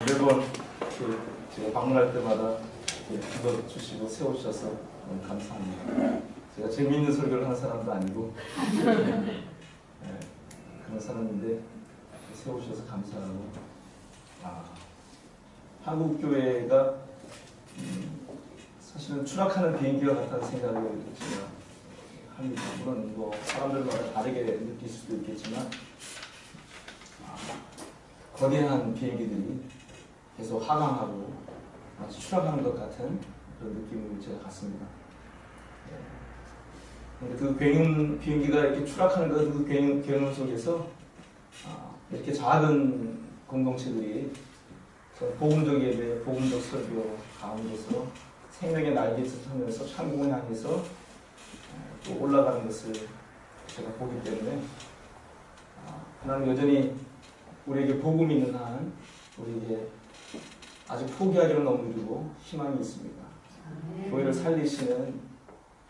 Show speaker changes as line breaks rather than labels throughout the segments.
매번 제가 방문할 때마다 불러주시고 세우셔서 너무 감사합니다. 제가 재미있는 설교를 하는 사람도 아니고 네, 그런 사람인데 세우셔서 감사하고, 한국교회가 사실은 추락하는 비행기와 같다는 생각을 제가 합니다. 물론 뭐 사람들마다 다르게 느낄 수도 있겠지만 거대한 비행기들이 계속 하강하고 마치 추락하는 것 같은 그런 느낌을 제가 갖습니다. 그런데 그 비행기가 이렇게 추락하는 그 경험 속에서 이렇게 작은 공동체들이 복음적 예배, 복음적 설교 가운데서 생명의 날개짓을 하면서 천국을 향해서 또 올라가는 것을 제가 보기 때문에 하나님 여전히 우리에게 복음이 있는 한 우리에게 아직 포기하기는 너무 이르고 희망이 있습니다. 교회를 살리시는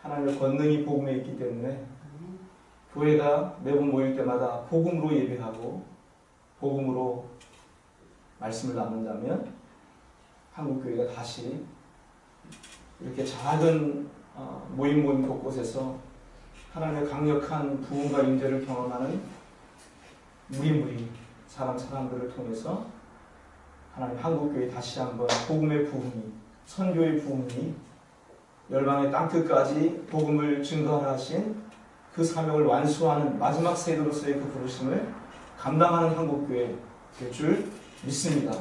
하나님의 권능이 복음에 있기 때문에 교회가 매번 모일 때마다 복음으로 예배하고 복음으로 말씀을 나눈다면 한국교회가 다시 이렇게 작은 모임 곳곳에서 하나님의 강력한 부흥과 임재를 경험하는 무리 사람들을 통해서 하나님 한국교회 다시 한번 복음의 부흥이, 선교의 부흥이 열방의 땅끝까지 복음을 증거하라 하신 그 사명을 완수하는 마지막 세대로서의 그 부르심을 감당하는 한국교회 될 줄 믿습니다.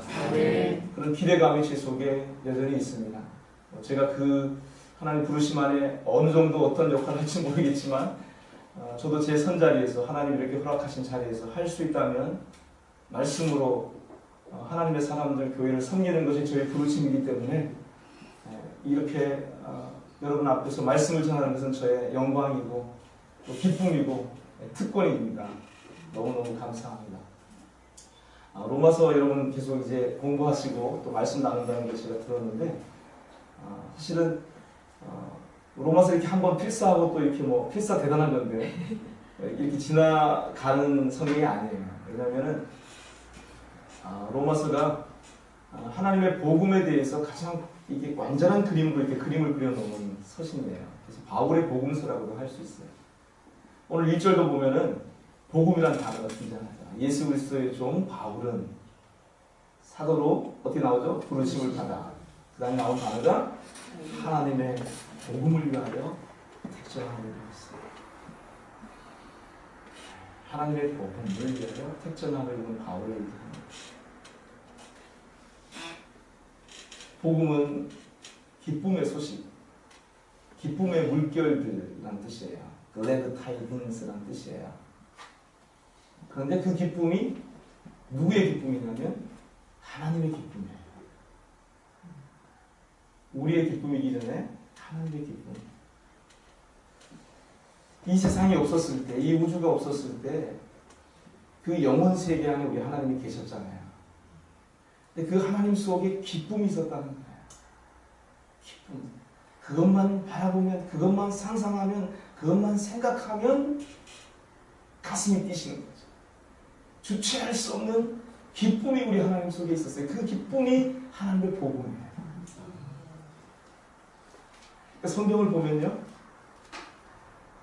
그런 기대감이 제 속에 여전히 있습니다. 제가 그 하나님 부르심 안에 어느 정도 어떤 역할을 할지 모르겠지만 저도 제 선자리에서 하나님 이렇게 허락하신 자리에서 할 수 있다면 말씀으로 하나님의 사람들 교회를 섬기는 것이 저의 부르심이기 때문에 이렇게 여러분 앞에서 말씀을 전하는 것은 저의 영광이고 또 기쁨이고 특권입니다. 너무너무 감사합니다. 로마서 여러분 계속 이제 공부하시고 또 말씀 나눈다는 걸 제가 들었는데 사실은 로마서 이렇게 한번 필사하고 또 이렇게 뭐 필사 대단한 건데 이렇게 지나가는 성경이 아니에요. 왜냐하면은 로마서가 하나님의 복음에 대해서 가장 이게 완전한 그림으로 이렇게 그림을 그려놓은 서신이에요. 그래서 바울의 복음서라고도 할 수 있어요. 오늘 1절도 보면은 복음이라는 단어가 등장하죠. 예수 그리스도의 종 바울은 사도로 어떻게 나오죠? 부르심을 받아. 그 다음에 나온 단어가 하나님의 복음을 위하여 택정함을 입었어요. 하나님의 복음을 위하여 택정함을 입은 바울을 얘기합니다. 복음은 기쁨의 소식, 기쁨의 물결들이라는 뜻이에요. glad tidings라는 뜻이에요. 그런데 그 기쁨이 누구의 기쁨이냐면 하나님의 기쁨이에요. 우리의 기쁨이기 전에 하나님의 기쁨. 이 세상이 없었을 때, 이 우주가 없었을 때 그 영원 세계 안에 우리 하나님이 계셨잖아요. 근데 그 하나님 속에 기쁨이 있었다는 거예요. 기쁨. 그것만 바라보면, 그것만 상상하면, 그것만 생각하면 가슴이 뛰시는 거죠. 주체할 수 없는 기쁨이 우리 하나님 속에 있었어요. 그 기쁨이 하나님의 복음이에요. 성경을 보면요,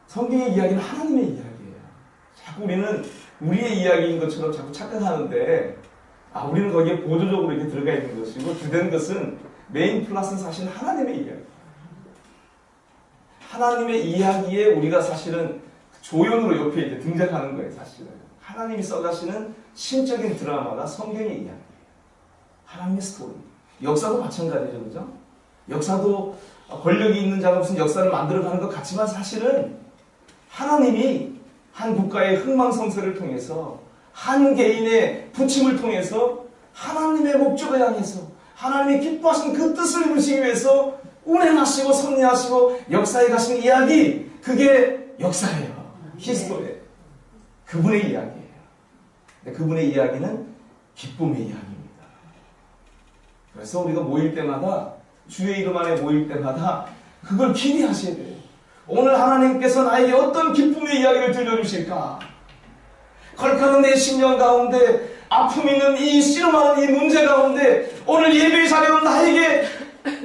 성경의 이야기는 하나님의 이야기예요. 자꾸 우리는 우리의 이야기인 것처럼 자꾸 착각하는데 우리는 거기에 보조적으로 이렇게 들어가 있는 것이고 주된 것은 메인 플러스는 사실 하나님의 이야기. 하나님의 이야기에 우리가 사실은 조연으로 옆에 이제 등장하는 거예요. 사실은 하나님이 써가시는 신적인 드라마가 성경의 이야기예요. 하나님의 스토리. 역사도 마찬가지죠, 그죠? 역사도 권력이 있는 자가 무슨 역사를 만들어가는 것 같지만 사실은 하나님이 한 국가의 흥망성쇠를 통해서 한 개인의 부침을 통해서 하나님의 목적을 향해서 하나님이 기뻐하시는 그 뜻을 이루시기 위해서 운행하시고 섭리하시고 역사에 가신 이야기, 그게 역사예요. 히스토리예요. 그분의 이야기예요. 근데 그분의 이야기는 기쁨의 이야기입니다. 그래서 우리가 모일 때마다, 주의 이름 안에 모일 때마다 그걸 기대하셔야 돼요. 오늘 하나님께서 나에게 어떤 기쁨의 이야기를 들려주실까? 걸크는 내 심령 가운데 아픔 있는 이 씨름하는 이 문제 가운데 오늘 예배의 자리로 나에게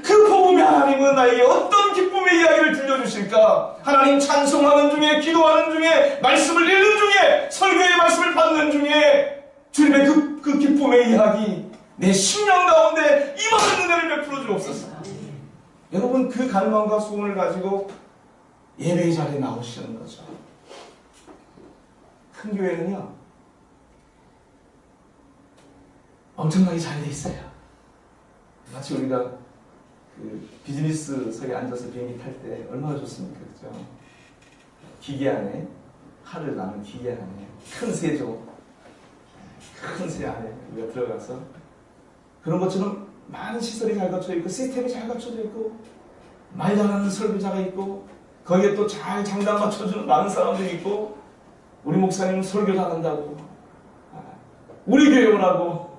그 복음의 하나님은 나에게 어떤 기쁨의 이야기를 들려주실까? 하나님 찬송하는 중에, 기도하는 중에, 말씀을 읽는 중에, 설교의 말씀을 받는 중에 주님의 그 기쁨의 이야기 내 심령 가운데 임하는 은혜를 베풀어 주옵소서. 여러분 그 갈망과 소원을 가지고 예배의 자리에 나오시는 거죠. 큰 교회는요 엄청나게 잘 돼 있어요. 마치 우리가 그 비즈니스석에 앉아서 비행기 탈 때 얼마나 좋습니까? 그죠? 기계 안에, 하늘 나는 기계 안에, 큰 세조, 큰 새 안에 우리가 들어가서 그런 것처럼 많은 시설이 잘 갖춰져 있고, 시스템이 잘 갖춰져 있고, 말 잘하는 설교자가 있고, 거기에 또 잘 장단 맞춰주는 많은 사람들이 있고, 우리 목사님은 설교 잘한다고, 우리 교회 오라고.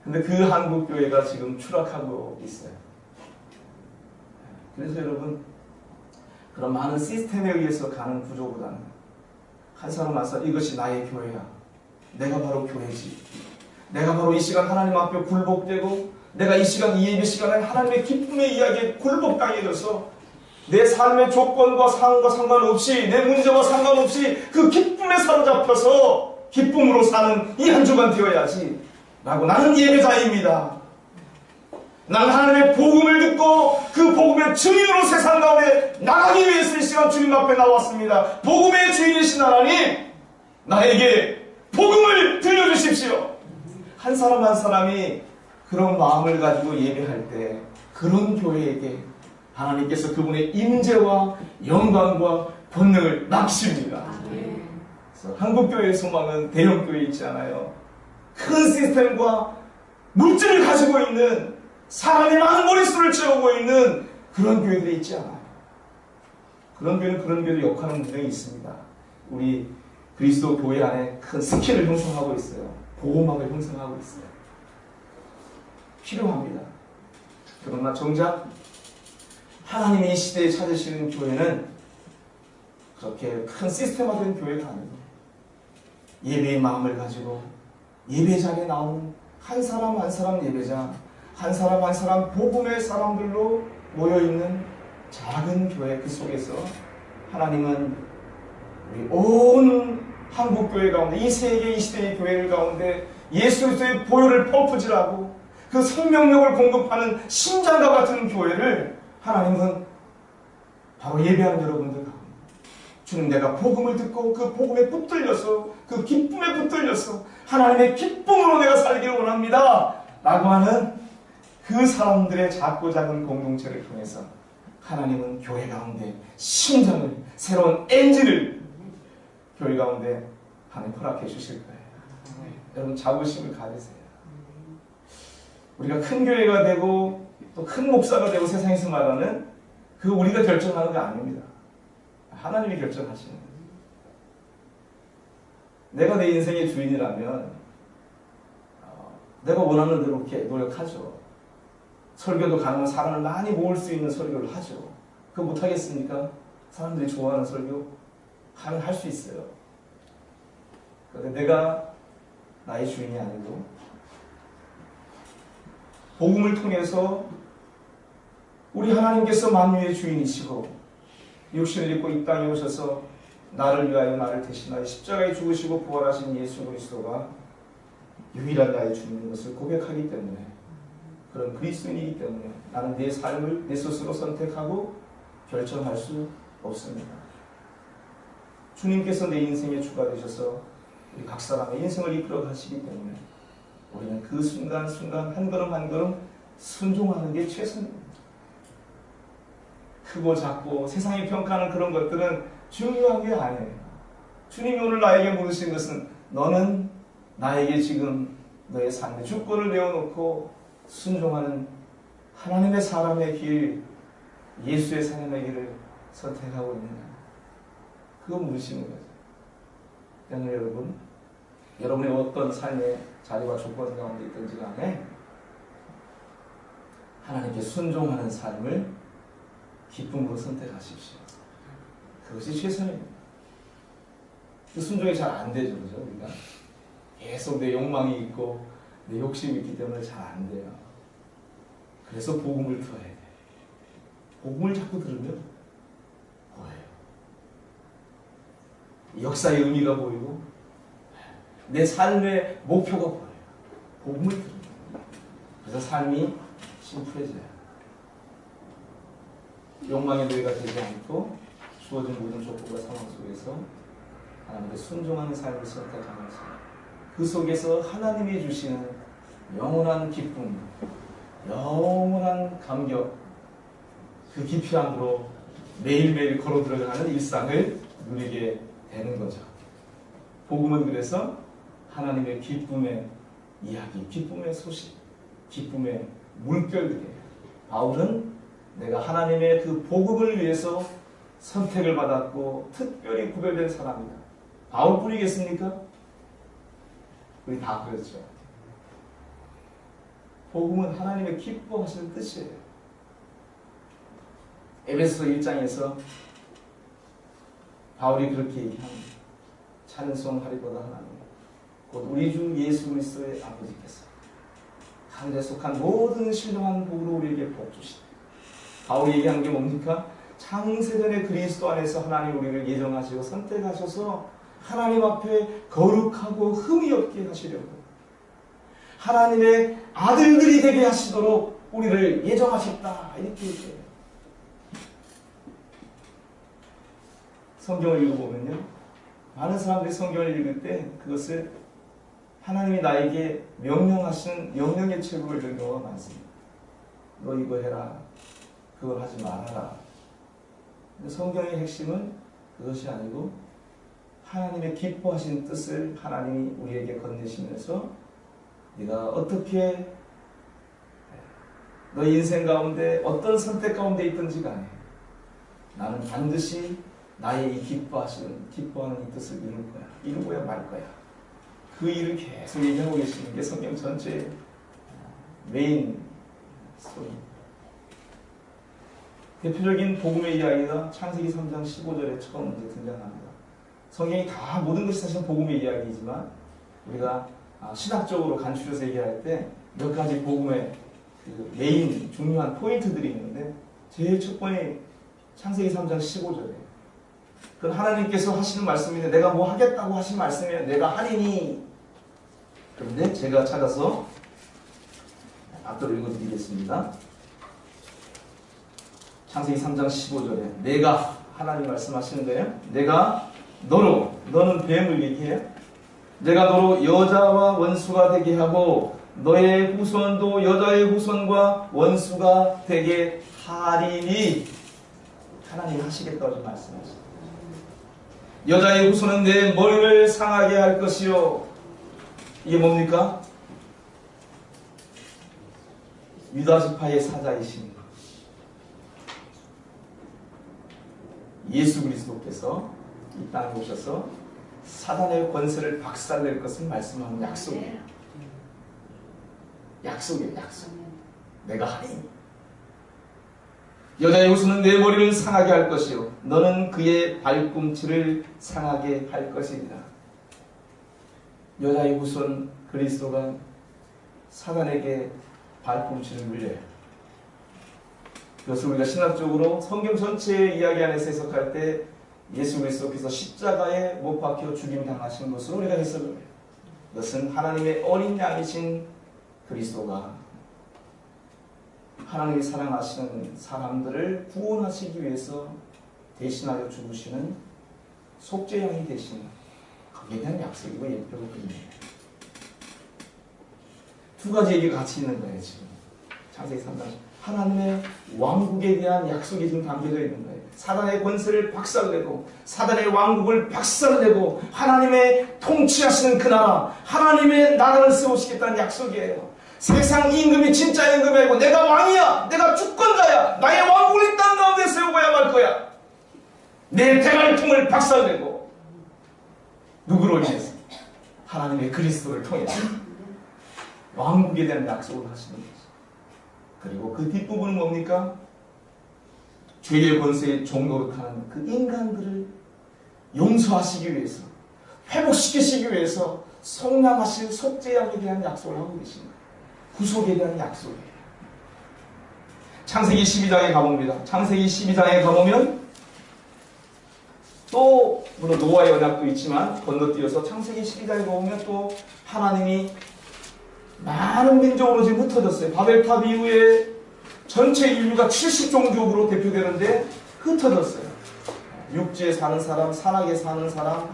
근데 그 한국교회가 지금 추락하고 있어요. 그래서 여러분, 그런 많은 시스템에 의해서 가는 구조보다는 한 사람 와서 이것이 나의 교회야. 내가 바로 교회지. 내가 바로 이 시간 하나님 앞에 굴복되고, 내가 이 시간, 이 예배 시간에 하나님의 기쁨의 이야기에 굴복당해져서 내 삶의 조건과 상황과 상관없이, 내 문제와 상관없이 그 기쁨에 사로잡혀서 기쁨으로 사는 이 한 주간 되어야지 라고, 나는 예배자입니다. 나는 하나님의 복음을 듣고 그 복음의 증인으로 세상 가운데 나가기 위해서 이 시간 주님 앞에 나왔습니다. 복음의 주인이신 하나님, 나에게 복음을 들려주십시오. 한 사람 한 사람이 그런 마음을 가지고 예배할 때 그런 교회에게 하나님께서 그분의 임재와 영광과 권능을 낚십니다. 그래서 한국교회의 소망은 대형교회 있지 않아요. 큰 시스템과 물질을 가지고 있는, 사람이 많은 머릿수를 채우고 있는 그런 교회들이 있지 않아요. 그런 교회는 그런 교회도 역할은 분명히 있습니다. 우리 그리스도 교회 안에 큰 스킬을 형성하고 있어요. 보호막을 형성하고 있어요. 필요합니다. 그러나 정작 하나님이 이 시대에 찾으시는 교회는 그렇게 큰 시스템화된 교회가 아니고, 예배의 마음을 가지고 예배 자리에 나오는 한 사람 한 사람 예배자, 한 사람 한 사람 복음의 사람들로 모여있는 작은 교회, 그 속에서 하나님은 우리 온 한국교회 가운데, 이 세계, 이 시대의 교회를 가운데 예수 그리스도의 보혈을 펌프질하고 그 생명력을 공급하는 심장과 같은 교회를 하나님은 바로 예배하는 여러분들 가운데, 주님, 내가 복음을 듣고 그 복음에 붙들려서, 그 기쁨에 붙들려서 하나님의 기쁨으로 내가 살기를 원합니다 라고 하는 그 사람들의 작고 작은 공동체를 통해서 하나님은 교회 가운데 심장을, 새로운 엔진을 교회 가운데 하나님 허락해 주실 거예요. 여러분 자부심을 가지세요. 우리가 큰 교회가 되고 또 큰 목사가 되고 세상에서 말하는 그 우리가 결정하는 게 아닙니다. 하나님이 결정하시는 거예요. 내가 내 인생의 주인이라면 내가 원하는 대로 이렇게 노력하죠. 설교도 가능한 사람을 많이 모을 수 있는 설교를 하죠. 그거 못하겠습니까? 사람들이 좋아하는 설교 하면 할 수 있어요. 그런데 내가 나의 주인이 아니고 복음을 통해서 우리 하나님께서 만유의 주인이시고 육신을 입고 이 땅에 오셔서 나를 위하여 나를 대신하여 십자가에 죽으시고 부활하신 예수 그리스도가 유일한 나의 주인인 것을 고백하기 때문에, 그런 그리스도인이기 때문에 나는 내 삶을 내 스스로 선택하고 결정할 수 없습니다. 주님께서 내 인생의 주가 되셔서 우리 각 사람의 인생을 이끌어 가시기 때문에 우리는 그 순간순간 한 걸음 한 걸음 순종하는 게 최선입니다. 크고 작고 세상이 평가하는 그런 것들은 중요한 게 아니에요. 주님이 오늘 나에게 물으신 것은, 너는 나에게 지금 너의 삶의 주권을 내어놓고 순종하는 하나님의 사람의 길, 예수의 삶의 길을 선택하고 있느냐, 그거 물으시는 거죠. 그러니까 여러분, 여러분의 어떤 삶의 자리와 조건 가운데 있든지 간에 하나님께 순종하는 삶을 기쁨으로 선택하십시오. 그것이 최선입니다. 그 순종이 잘 안 되죠, 그죠? 우리가 계속 내 욕망이 있고 내 욕심이 있기 때문에 잘 안 돼요. 그래서 복음을 들어야 돼. 복음을 자꾸 들으면 보여요. 역사의 의미가 보이고 내 삶의 목표가 보여요. 복음을 들으면. 그래서 삶이 심플해져요. 욕망의 노예가 되지 않고 주어진 모든 조건과 상황 속에서 하나님께 순종하는 삶을 선택하면서 그 속에서 하나님이 주시는 영원한 기쁨, 영원한 감격, 그 기피함으로 매일매일 걸어 들어가는 일상을 누리게 되는 거죠. 복음은 그래서 하나님의 기쁨의 이야기, 기쁨의 소식, 기쁨의 물결들이에요. 바울은 내가 하나님의 그 복음을 위해서 선택을 받았고 특별히 구별된 사람이다. 바울뿐이겠습니까? 우리 다 그렇죠. 복음은 하나님의 기뻐하시는 뜻이에요. 에베소서 1장에서 바울이 그렇게 얘기합니다. 찬송하리로다 하나님 곧 우리 주 예수 그리스도의 아버지께서 하늘에 속한 모든 신령한 복으로 우리에게 복 주시다. 바울이 얘기한 게 뭡니까? 창세전에 그리스도 안에서 하나님 우리를 예정하시고 선택하셔서 하나님 앞에 거룩하고 흠이 없게 하시려고 하나님의 아들들이 되게 하시도록 우리를 예정하셨다. 이렇게 얘기해요. 성경을 읽어보면요. 많은 사람들이 성경을 읽을 때 그것을 하나님이 나에게 명령하신 명령의 책으로 읽는 경우가 많습니다. 너 이거 해라. 그걸 하지 말아라. 근데 성경의 핵심은 그것이 아니고 하나님의 기뻐하신 뜻을 하나님이 우리에게 건네시면서 네가 어떻게 너 인생 가운데 어떤 선택 가운데 있든지 간에 나는 반드시 나의 이 기뻐하는 이 뜻을 이룰 거야. 이루고야 말 거야. 그 일을 계속 얘기하고 계시는 게 성경 전체의 메인 스토리입니다. 대표적인 복음의 이야기가 창세기 3장 15절에 처음 등장합니다. 성경이 다 모든 것이 사실은 복음의 이야기이지만 우리가 신학적으로 간추려서 얘기할 때 몇 가지 복음의 그 메인 중요한 포인트들이 있는데 제일 첫 번째 창세기 3장 15절에 그건 하나님께서 하시는 말씀인데 내가 뭐 하겠다고 하신 말씀이에요. 내가 하리니. 그런데 제가 찾아서 앞으로 읽어드리겠습니다. 창세기 3장 15절에 내가 하나님 말씀하시는 거예요. 내가 너로, 너는 뱀을 얘기해요. 내가 너로 여자와 원수가 되게 하고 너의 후손도 여자의 후손과 원수가 되게 하리니. 하나님이 하시겠다고 지금 말씀하십니다. 여자의 후손은 내 머리를 상하게 할 것이요. 이게 뭡니까? 유다지파의 사자이신 예수 그리스도께서 이 땅에 오셔서 사단의 권세를 박살낼 것을 말씀하는 약속이에요. 약속이에요. 약속. 내가 하리니. 여자의 후손은 내 머리를 상하게 할 것이요 너는 그의 발꿈치를 상하게 할 것이니라. 여자의 후손 그리스도가 사단에게 발꿈치를 물려요. 그것을 우리가 신학적으로 성경 전체의 이야기 안에서 해석할 때 예수 그리스도께서 십자가에 못 박혀 죽임 당하신 것으로 우리가 해석을 해요. 이것은 하나님의 어린 양이신 그리스도가 하나님이 사랑하시는 사람들을 구원하시기 위해서 대신하여 죽으시는 속죄양이 되시는 거기에 대한 약속이고 예표고 그림이에요. 두 가지 얘기가 같이 있는 거예요. 지금 창세기 3장 하나님의 왕국에 대한 약속이 지금 담겨져 있는 거예요. 사단의 권세를 박살내고 사단의 왕국을 박살내고 하나님의 통치하시는 그 나라, 하나님의 나라를 세우시겠다는 약속이에요. 세상 임금이 진짜 임금이 아니고 내가 왕이야, 내가 주권자야, 나의 왕국을 이 땅 가운데 세우고야 말 거야. 내 대갈통을 박살내고 누구로 인해서? 하나님의 그리스도를 통해서 왕국에 대한 약속을 하시는 거죠. 그리고 그 뒷부분은 뭡니까? 죄의 권세에 종노릇하는 그 인간들을 용서하시기 위해서 회복시키시기 위해서 속량하실 속죄양에 대한 약속을 하고 계신 거예요. 구속에 대한 약속이에요. 창세기 12장에 가봅니다. 창세기 12장에 가보면 또 물론 노아의 언약도 있지만 건너뛰어서 창세기 12장에 가보면 또 하나님이 많은 민족으로 지금 흩어졌어요. 바벨탑 이후에 전체 인류가 70종족으로 대표되는데 흩어졌어요. 육지에 사는 사람, 산악에 사는 사람,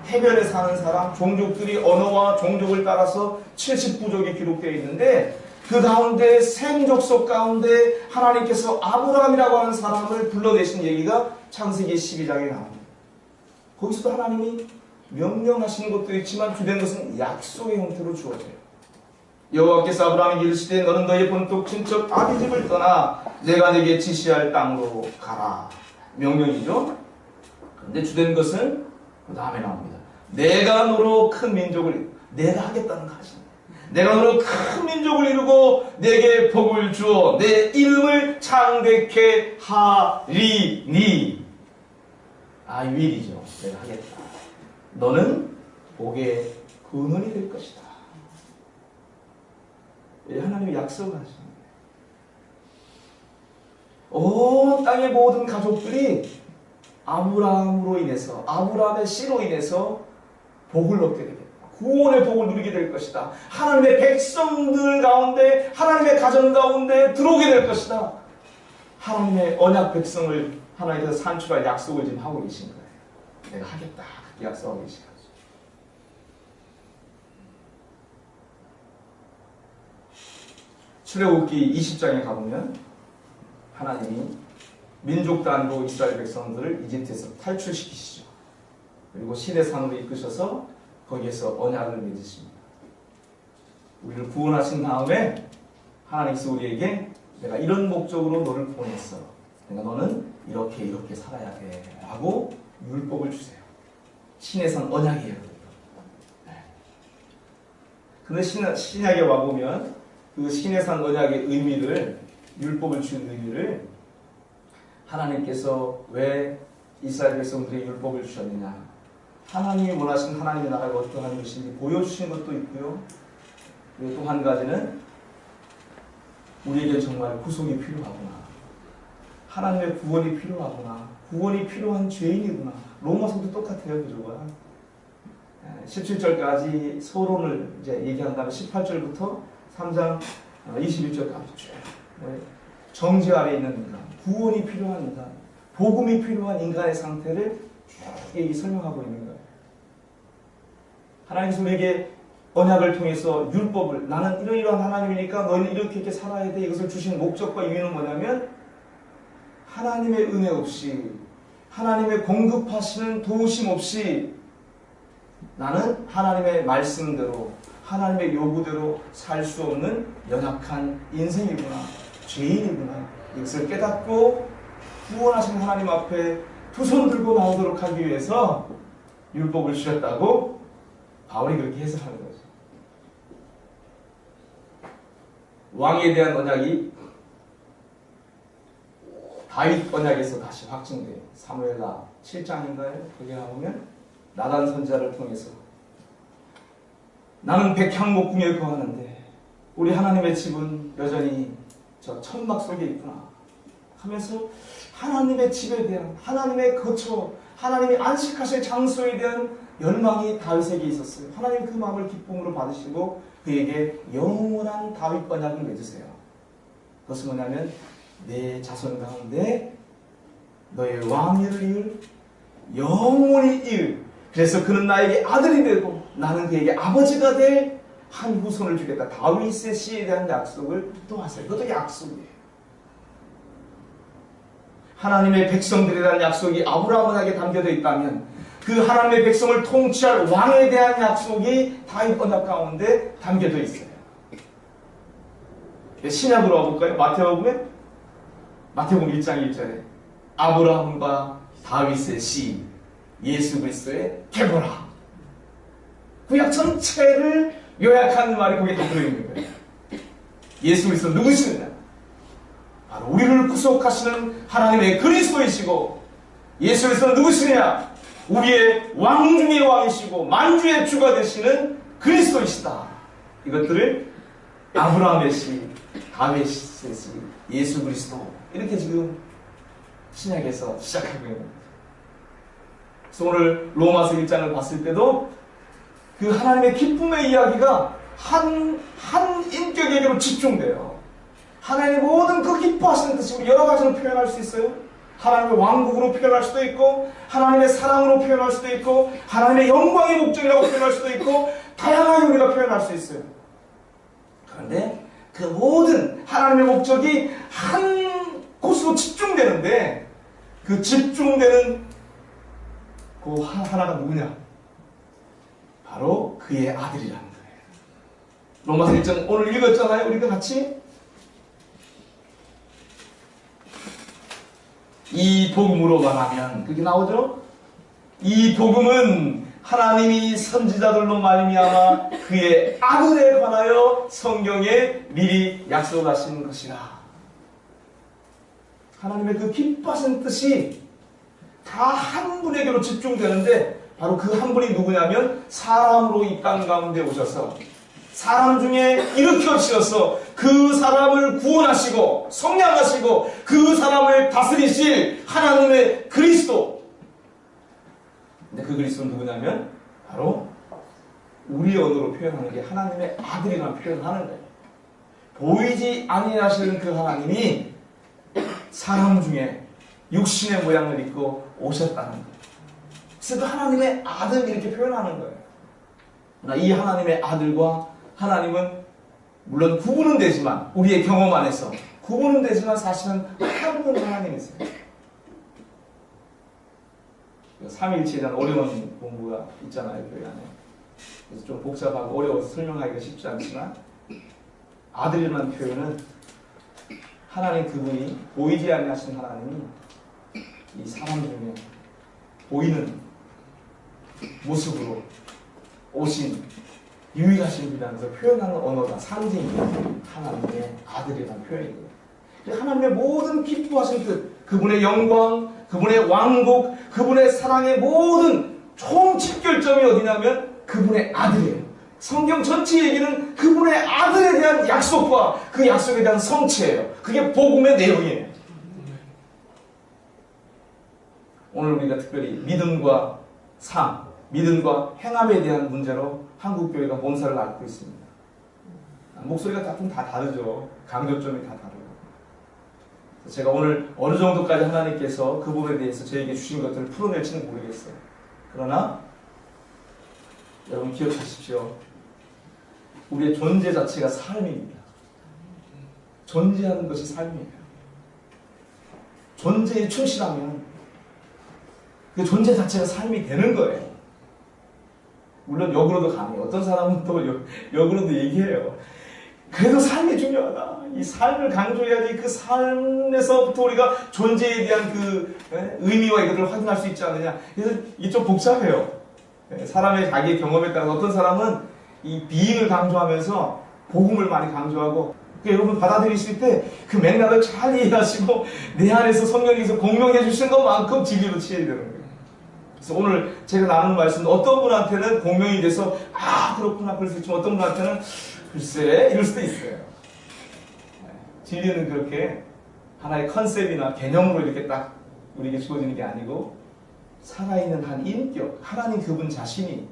해변에 사는 사람, 종족들이 언어와 종족을 따라서 70부족이 기록되어 있는데 그 가운데 셈족속 가운데 하나님께서 아브라함이라고 하는 사람을 불러내신 얘기가 창세기 12장에 나옵니다. 거기서도 하나님이 명령하시는 것도 있지만 주된 것은 약속의 형태로 주어져요. 여호와께서 아브라함에게 이르시되 너는 너의 본토 친척 아비집을 떠나 내가 네게 지시할 땅으로 가라. 명령이죠. 그런데 주된 것은 그 다음에 나옵니다. 내가 너로 큰 민족을 내가 하겠다는 거 하십니다. 내가 너로 큰 민족을 이루고 내게 복을 주어 내 이름을 창대케 하리니. 윌이죠. 내가 하겠다. 너는 복의 근원이 될 것이다. 하나님이 약속을 하시는 거예요. 온 땅의 모든 가족들이 아브라함으로 인해서 아브라함의 씨로 인해서 복을 얻게 되겠다. 구원의 복을 누리게 될 것이다. 하나님의 백성들 가운데 하나님의 가정 가운데 들어오게 될 것이다. 하나님의 언약 백성을 하나님께서 산출할 약속을 지금 하고 계신 거예요. 내가 하겠다. 그렇게 약속하고 계신 거죠. 출애굽기 20장에 가보면 하나님이 민족 단위로 이스라엘 백성들을 이집트에서 탈출시키시죠. 그리고 시내산으로 이끄셔서 거기에서 언약을 맺으십니다. 우리를 구원하신 다음에 하나님께서 우리에게 내가 이런 목적으로 너를 보냈어. 그러니까 너는 이렇게 이렇게 살아야 돼. 라고 율법을 주세요. 시내산 언약이에요. 그런데 신약에 와보면 그 시내산 언약의 의미를 율법을 준 의미를 하나님께서 왜 이스라엘 백성들에게 율법을 주셨느냐. 하나님이 원하신 하나님의 나라가 어떠한 것인지 보여주신 것도 있고요. 그리고 또 한 가지는 우리에게 정말 구속이 필요하구나. 하나님의 구원이 필요하구나. 구원이 필요한 죄인이구나. 로마서도 똑같아요. 구조가. 17절까지 서론을 이제 얘기한 다음에 18절부터 3장 21절까지 쭉 정죄 아래 있는 인간, 구원이 필요한 인간, 복음이 필요한 인간의 상태를 쭉 설명하고 있는 거예요. 하나님께서 우리에게 언약을 통해서 율법을 나는 이러이러한 하나님이니까 너희는 이렇게 살아야 돼. 이것을 주신 목적과 이유는 뭐냐면 하나님의 은혜 없이 하나님의 공급하시는 도우심 없이 나는 하나님의 말씀대로 하나님의 요구대로 살 수 없는 연약한 인생이구나. 죄인이구나. 이것을 깨닫고 구원하신 하나님 앞에 두 손 들고 나오도록 하기 위해서 율법을 주셨다고 바울이 그렇게 해석하는 거죠. 왕에 대한 언약이 다윗 언약에서 다시 확증돼요. 사무엘하 7장인가요? 거기에 가보면 나단 선지자를 통해서 나는 백향목궁에 거하는데 우리 하나님의 집은 여전히 저 천막 속에 있구나 하면서 하나님의 집에 대한 하나님의 거처 하나님이 안식하실 장소에 대한 열망이 다윗에게 있었어요. 하나님 그 마음을 기쁨으로 받으시고 그에게 영원한 다윗 언약을 맺으세요. 그것은 뭐냐면 내 자손 가운데 너의 왕위를 이을 영원히 이을 그래서 그는 나에게 아들이 되고 나는 그에게 아버지가 될 한 후손을 주겠다. 다윗의 씨에 대한 약속을 또 하세요. 그것도 약속이에요. 하나님의 백성들에 대한 약속이 아브라함 언약에 담겨져 있다면 그 하나님의 백성을 통치할 왕에 대한 약속이 다윗 언약 가운데 담겨져 있어요. 신약으로 와볼까요? 마태복음 1장 1절에 아브라함과 다윗의 씨 예수 그리스도의 계보라. 구약 전체를 요약한 말이 거기에 다 들어있는 거예요. 예수 그리스도 누구시느냐? 바로 우리를 구속하시는 하나님의 그리스도이시고 예수 그리스도는 누구시느냐? 우리의 왕 중의 왕이시고 만주의 주가 되시는 그리스도이시다. 이것들을 아브라함의 씨, 다윗의 씨, 예수 그리스도 이렇게 지금 신약에서 시작하고 있는 겁니다. 그래서 오늘 로마서 1장을 봤을 때도 그 하나님의 기쁨의 이야기가 한 인격에게로 집중돼요. 하나님의 모든 그 기뻐하시는 뜻이 우리 여러 가지로 표현할 수 있어요. 하나님의 왕국으로 표현할 수도 있고, 하나님의 사랑으로 표현할 수도 있고, 하나님의 영광의 목적이라고 표현할 수도 있고, 다양하게 우리가 표현할 수 있어요. 그런데 그 모든 하나님의 목적이 한 곳으로 집중되는데, 그 집중되는 그 하나가 누구냐? 바로 그의 아들이라는 거예요. 로마서 1장 오늘 읽었잖아요. 우리가 같이. 이 복음으로 말하면 그게 나오죠? 이 복음은 하나님이 선지자들로 말미암아 그의 아들에 관하여 성경에 미리 약속하신 것이라. 하나님의 그 기뻐하신 뜻이 다 한 분에게로 집중되는데 바로 그 한 분이 누구냐면 사람으로 이 땅 가운데 오셔서 사람 중에 일으켜주셔서 그 사람을 구원하시고 성량하시고 그 사람을 다스리실 하나님의 그리스도. 근데 그 그리스도는 누구냐면 바로 우리 언어로 표현하는 게 하나님의 아들이라는 표현을 하는 거예요. 보이지 아니하시는 그 하나님이 사람 중에 육신의 모양을 입고 오셨다는 거예요. 그래서 그 하나님의 아들 이렇게 표현하는 거예요. 그러나 이 하나님의 아들과 하나님은 물론 구분은 되지만 우리의 경험 안에서 구분은 되지만 사실은 한 분 하나님이세요. 삼위일체에 대한 어려운 공부가 있잖아요. 교회 안에. 그래서 좀 복잡하고 어려워서 설명하기가 쉽지 않지만 아들이라는 표현은 하나님 그분이 보이지 아니하신 하나님이 이 사람 중에 보이는 모습으로 오신 유일하신 분이라면서 표현하는 언어가 상징이 하나님의 아들이라는 표현이거든요. 하나님의 모든 기뻐하신 뜻, 그분의 영광, 그분의 왕국, 그분의 사랑의 모든 총집결점이 어디냐면 그분의 아들이에요. 성경 전체 얘기는 그분의 아들에 대한 약속과 그 약속에 대한 성취예요. 그게 복음의 내용이에요. 오늘 우리가 특별히 믿음과 삶, 믿음과 행함에 대한 문제로 한국교회가 몸살을 앓고 있습니다. 목소리가 좀 다 다르죠. 강조점이 다 다르고. 제가 오늘 어느 정도까지 하나님께서 그 부분에 대해서 저에게 주신 것들을 풀어낼지는 모르겠어요. 그러나 여러분 기억하십시오. 우리의 존재 자체가 삶입니다. 존재하는 것이 삶이에요. 존재에 충실하면 그 존재 자체가 삶이 되는 거예요. 물론 역으로도 가능해요. 어떤 사람은 또 역으로도 얘기해요. 그래도 삶이 중요하다. 이 삶을 강조해야지 그 삶에서부터 우리가 존재에 대한 그 의미와 이것들을 확인할 수 있지 않느냐. 그래서 이게 좀 복잡해요. 사람의 자기의 경험에 따라서 어떤 사람은 이 비잉을 강조하면서 복음을 많이 강조하고 그러니까 여러분 받아들이실 때 그 맥락을 잘 이해하시고 내 안에서 성령께서 공명해 주시는 것만큼 진리로 취해야 되는 거예요. 그래서 오늘 제가 나누는 말씀은 어떤 분한테는 공명이 돼서 아 그렇구나 그럴 수 있지만 어떤 분한테는 글쎄 이럴 수도 있어요. 진리는 그렇게 하나의 컨셉이나 개념으로 이렇게 딱 우리에게 주어지는 게 아니고 살아있는 한 인격, 하나님 그분 자신이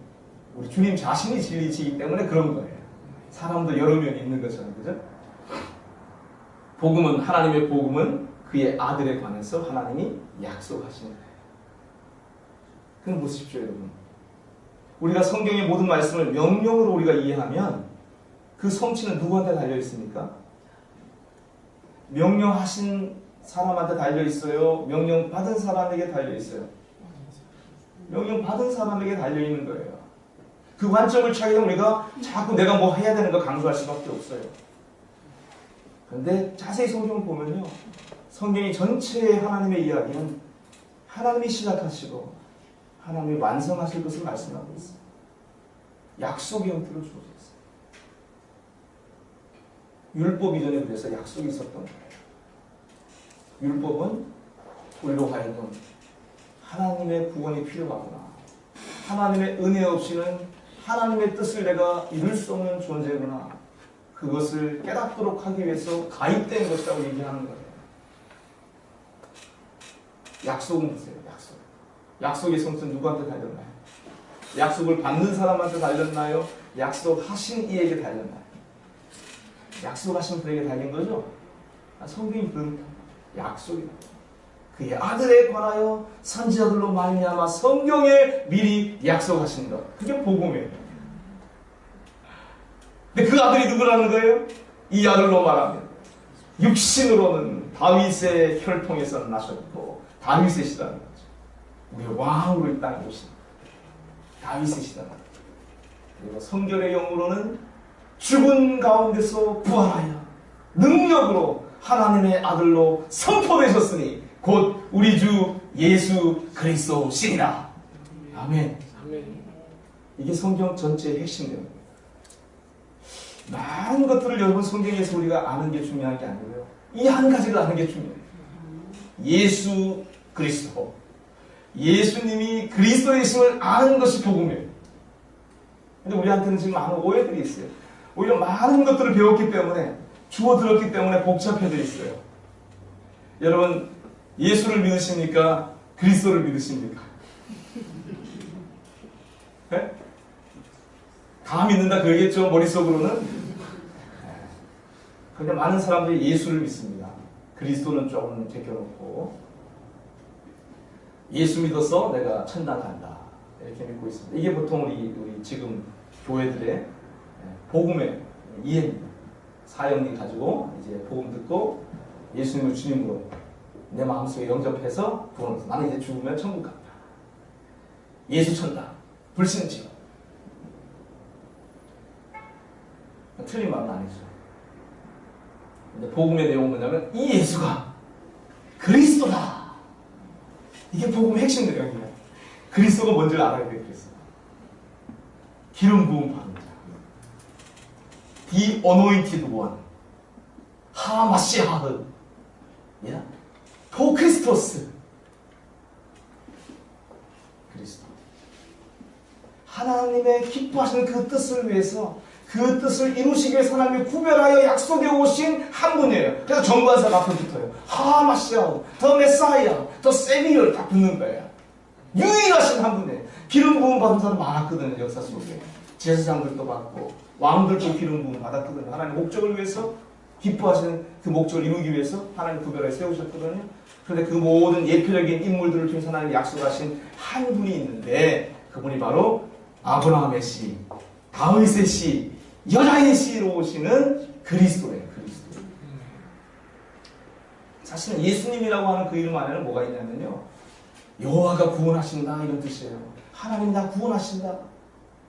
우리 주님 자신이 진리이기 때문에 그런 거예요. 사람도 여러 명이 있는 것처럼 그죠? 복음은 하나님의 복음은 그의 아들에 관해서 하나님이 약속하신 거예요. 그럼 보십시오 여러분. 우리가 성경의 모든 말씀을 명령으로 우리가 이해하면 그 성취는 누구한테 달려 있습니까? 명령하신 사람한테 달려 있어요? 명령 받은 사람에게 달려 있어요? 명령 받은 사람에게 달려 있는 거예요. 그 관점을 취하게 되면 우리가 자꾸 내가 뭐 해야 되는 거 강조할 수밖에 없어요. 그런데 자세히 성경을 보면요. 성경이 전체의 하나님의 이야기는 하나님이 시작하시고 하나님이 완성하실 것을 말씀하고 있어요. 약속의 형태로 주어져 있어요. 율법 이전에 그래서 약속이 있었던 거예요. 율법은 우리로 하여금 하나님의 구원이 필요하구나. 하나님의 은혜 없이는 하나님의 뜻을 내가 이룰 수 없는 존재구나. 그것을 깨닫도록 하기 위해서 가입된 것이라고 얘기하는 거예요. 약속은 보세요. 약속. 약속의 성취는 누구한테 달렸나요? 약속을 받는 사람한테 달렸나요? 약속하신 이에게 달렸나요? 약속하신 분에게 달린 거죠? 성경이 그런 약속이다. 그의 아들에 관하여 선지자들로 말미암아 성경에 미리 약속하신 것. 그게 복음이에요. 근데 그 아들이 누구라는 거예요? 이 아들로 말하면 육신으로는 다윗의 혈통에서 나셨고 다윗의 시다는 거죠. 우리의 왕으로 이 땅에 오신 다윗의 시다는 거죠. 그리고 성결의 영으로는 죽은 가운데서 부활하여 능력으로 하나님의 아들로 선포되셨으니 곧 우리 주 예수 그리스도시니라. 아멘. 이게 성경 전체의 핵심 내용입니다. 많은 것들을 여러분 성경에서 우리가 아는 게 중요한 게 아니고요. 이 한 가지를 아는 게 중요해요. 예수 그리스도. 예수님이 그리스도이심을 아는 것이 복음이에요. 근데 우리한테는 지금 많은 오해들이 있어요. 오히려 많은 것들을 배웠기 때문에 주워 들었기 때문에 복잡해져 있어요. 여러분 예수를 믿으십니까? 그리스도를 믿으십니까? 네? 다 믿는다 그러겠죠, 머릿속으로는. 그런데 많은 사람들이 예수를 믿습니다. 그리스도는 조금 제껴놓고 예수 믿어서 내가 천당 간다 이렇게 믿고 있습니다. 이게 보통 우리 지금 교회들의 복음의 이해입니다. 사형리 가지고 이제 복음 듣고 예수님을 주님으로 내 마음속에 영접해서 구원해서 나는 이제 죽으면 천국 간다. 예수 천당, 불신지옥. 틀린 말은 아니죠. 근데 복음의 내용은 뭐냐면 이 예수가 그리스도다. 이게 복음의 핵심 내용이에요. 그리스도가 뭔지를 알아야 돼요. 그래서 기름 부음 받는 자, The Anointed One, 하마시아흐, 토크리스토스, 그리스도. 하나님의 기뻐하시는 그 뜻을 위해서 그 뜻을 이루시기 위해서 하나님이 구별하여 약속해 오신 한 분이에요. 그래서 정관사가 앞에 붙어요. 하마시아흐, 더 메사이아, 더 세비얼 딱 붙는 거예요. 유일하신 한 분이에요. 기름 부음 받은 사람 많았거든요. 역사 속에. 제사장들도 받고 왕들도 기름 부음 받았거든요. 하나님 목적을 위해서 기뻐하시는 그 목적을 이루기 위해서 하나님 구별해 세우셨거든요. 그런데 그 모든 예표적인 인물들을 통해서 하나님 약속하신 한 분이 있는데 그분이 바로 아브라함의 씨, 다윗의 씨, 여자의 씨로 오시는 그리스도예요. 그리스도. 사실은 예수님이라고 하는 그 이름 안에는 뭐가 있냐면요, 여호와가 구원하신다 이런 뜻이에요. 하나님 나 구원하신다.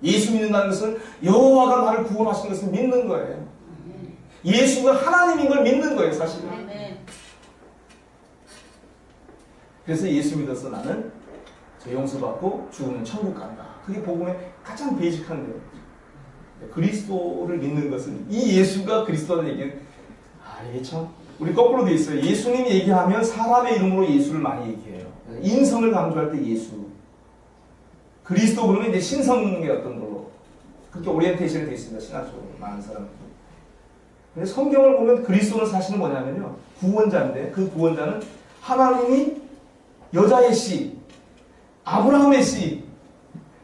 예수 믿는다는 것은 여호와가 나를 구원하신 것을 믿는 거예요. 예수가 하나님인 걸 믿는 거예요, 사실은. 그래서 예수 믿어서 나는 저 용서받고 죽으면 천국 간다. 그게 복음의 가장 베이직한 내용이죠. 그리스도를 믿는 것은 이 예수가 그리스도라는 얘기는 이게 참 우리 거꾸로 돼 있어요. 예수님 얘기하면 사람의 이름으로 예수를 많이 얘기해요. 인성을 강조할 때 예수. 그리스도 그러면 이제 신성의 어떤 걸로 그렇게 오리엔테이션이 돼 있습니다. 신학적으로 많은 사람들이. 근데 성경을 보면 그리스도는 사실은 뭐냐면요, 구원자인데 그 구원자는 하나님이 여자의 씨, 아브라함의 씨,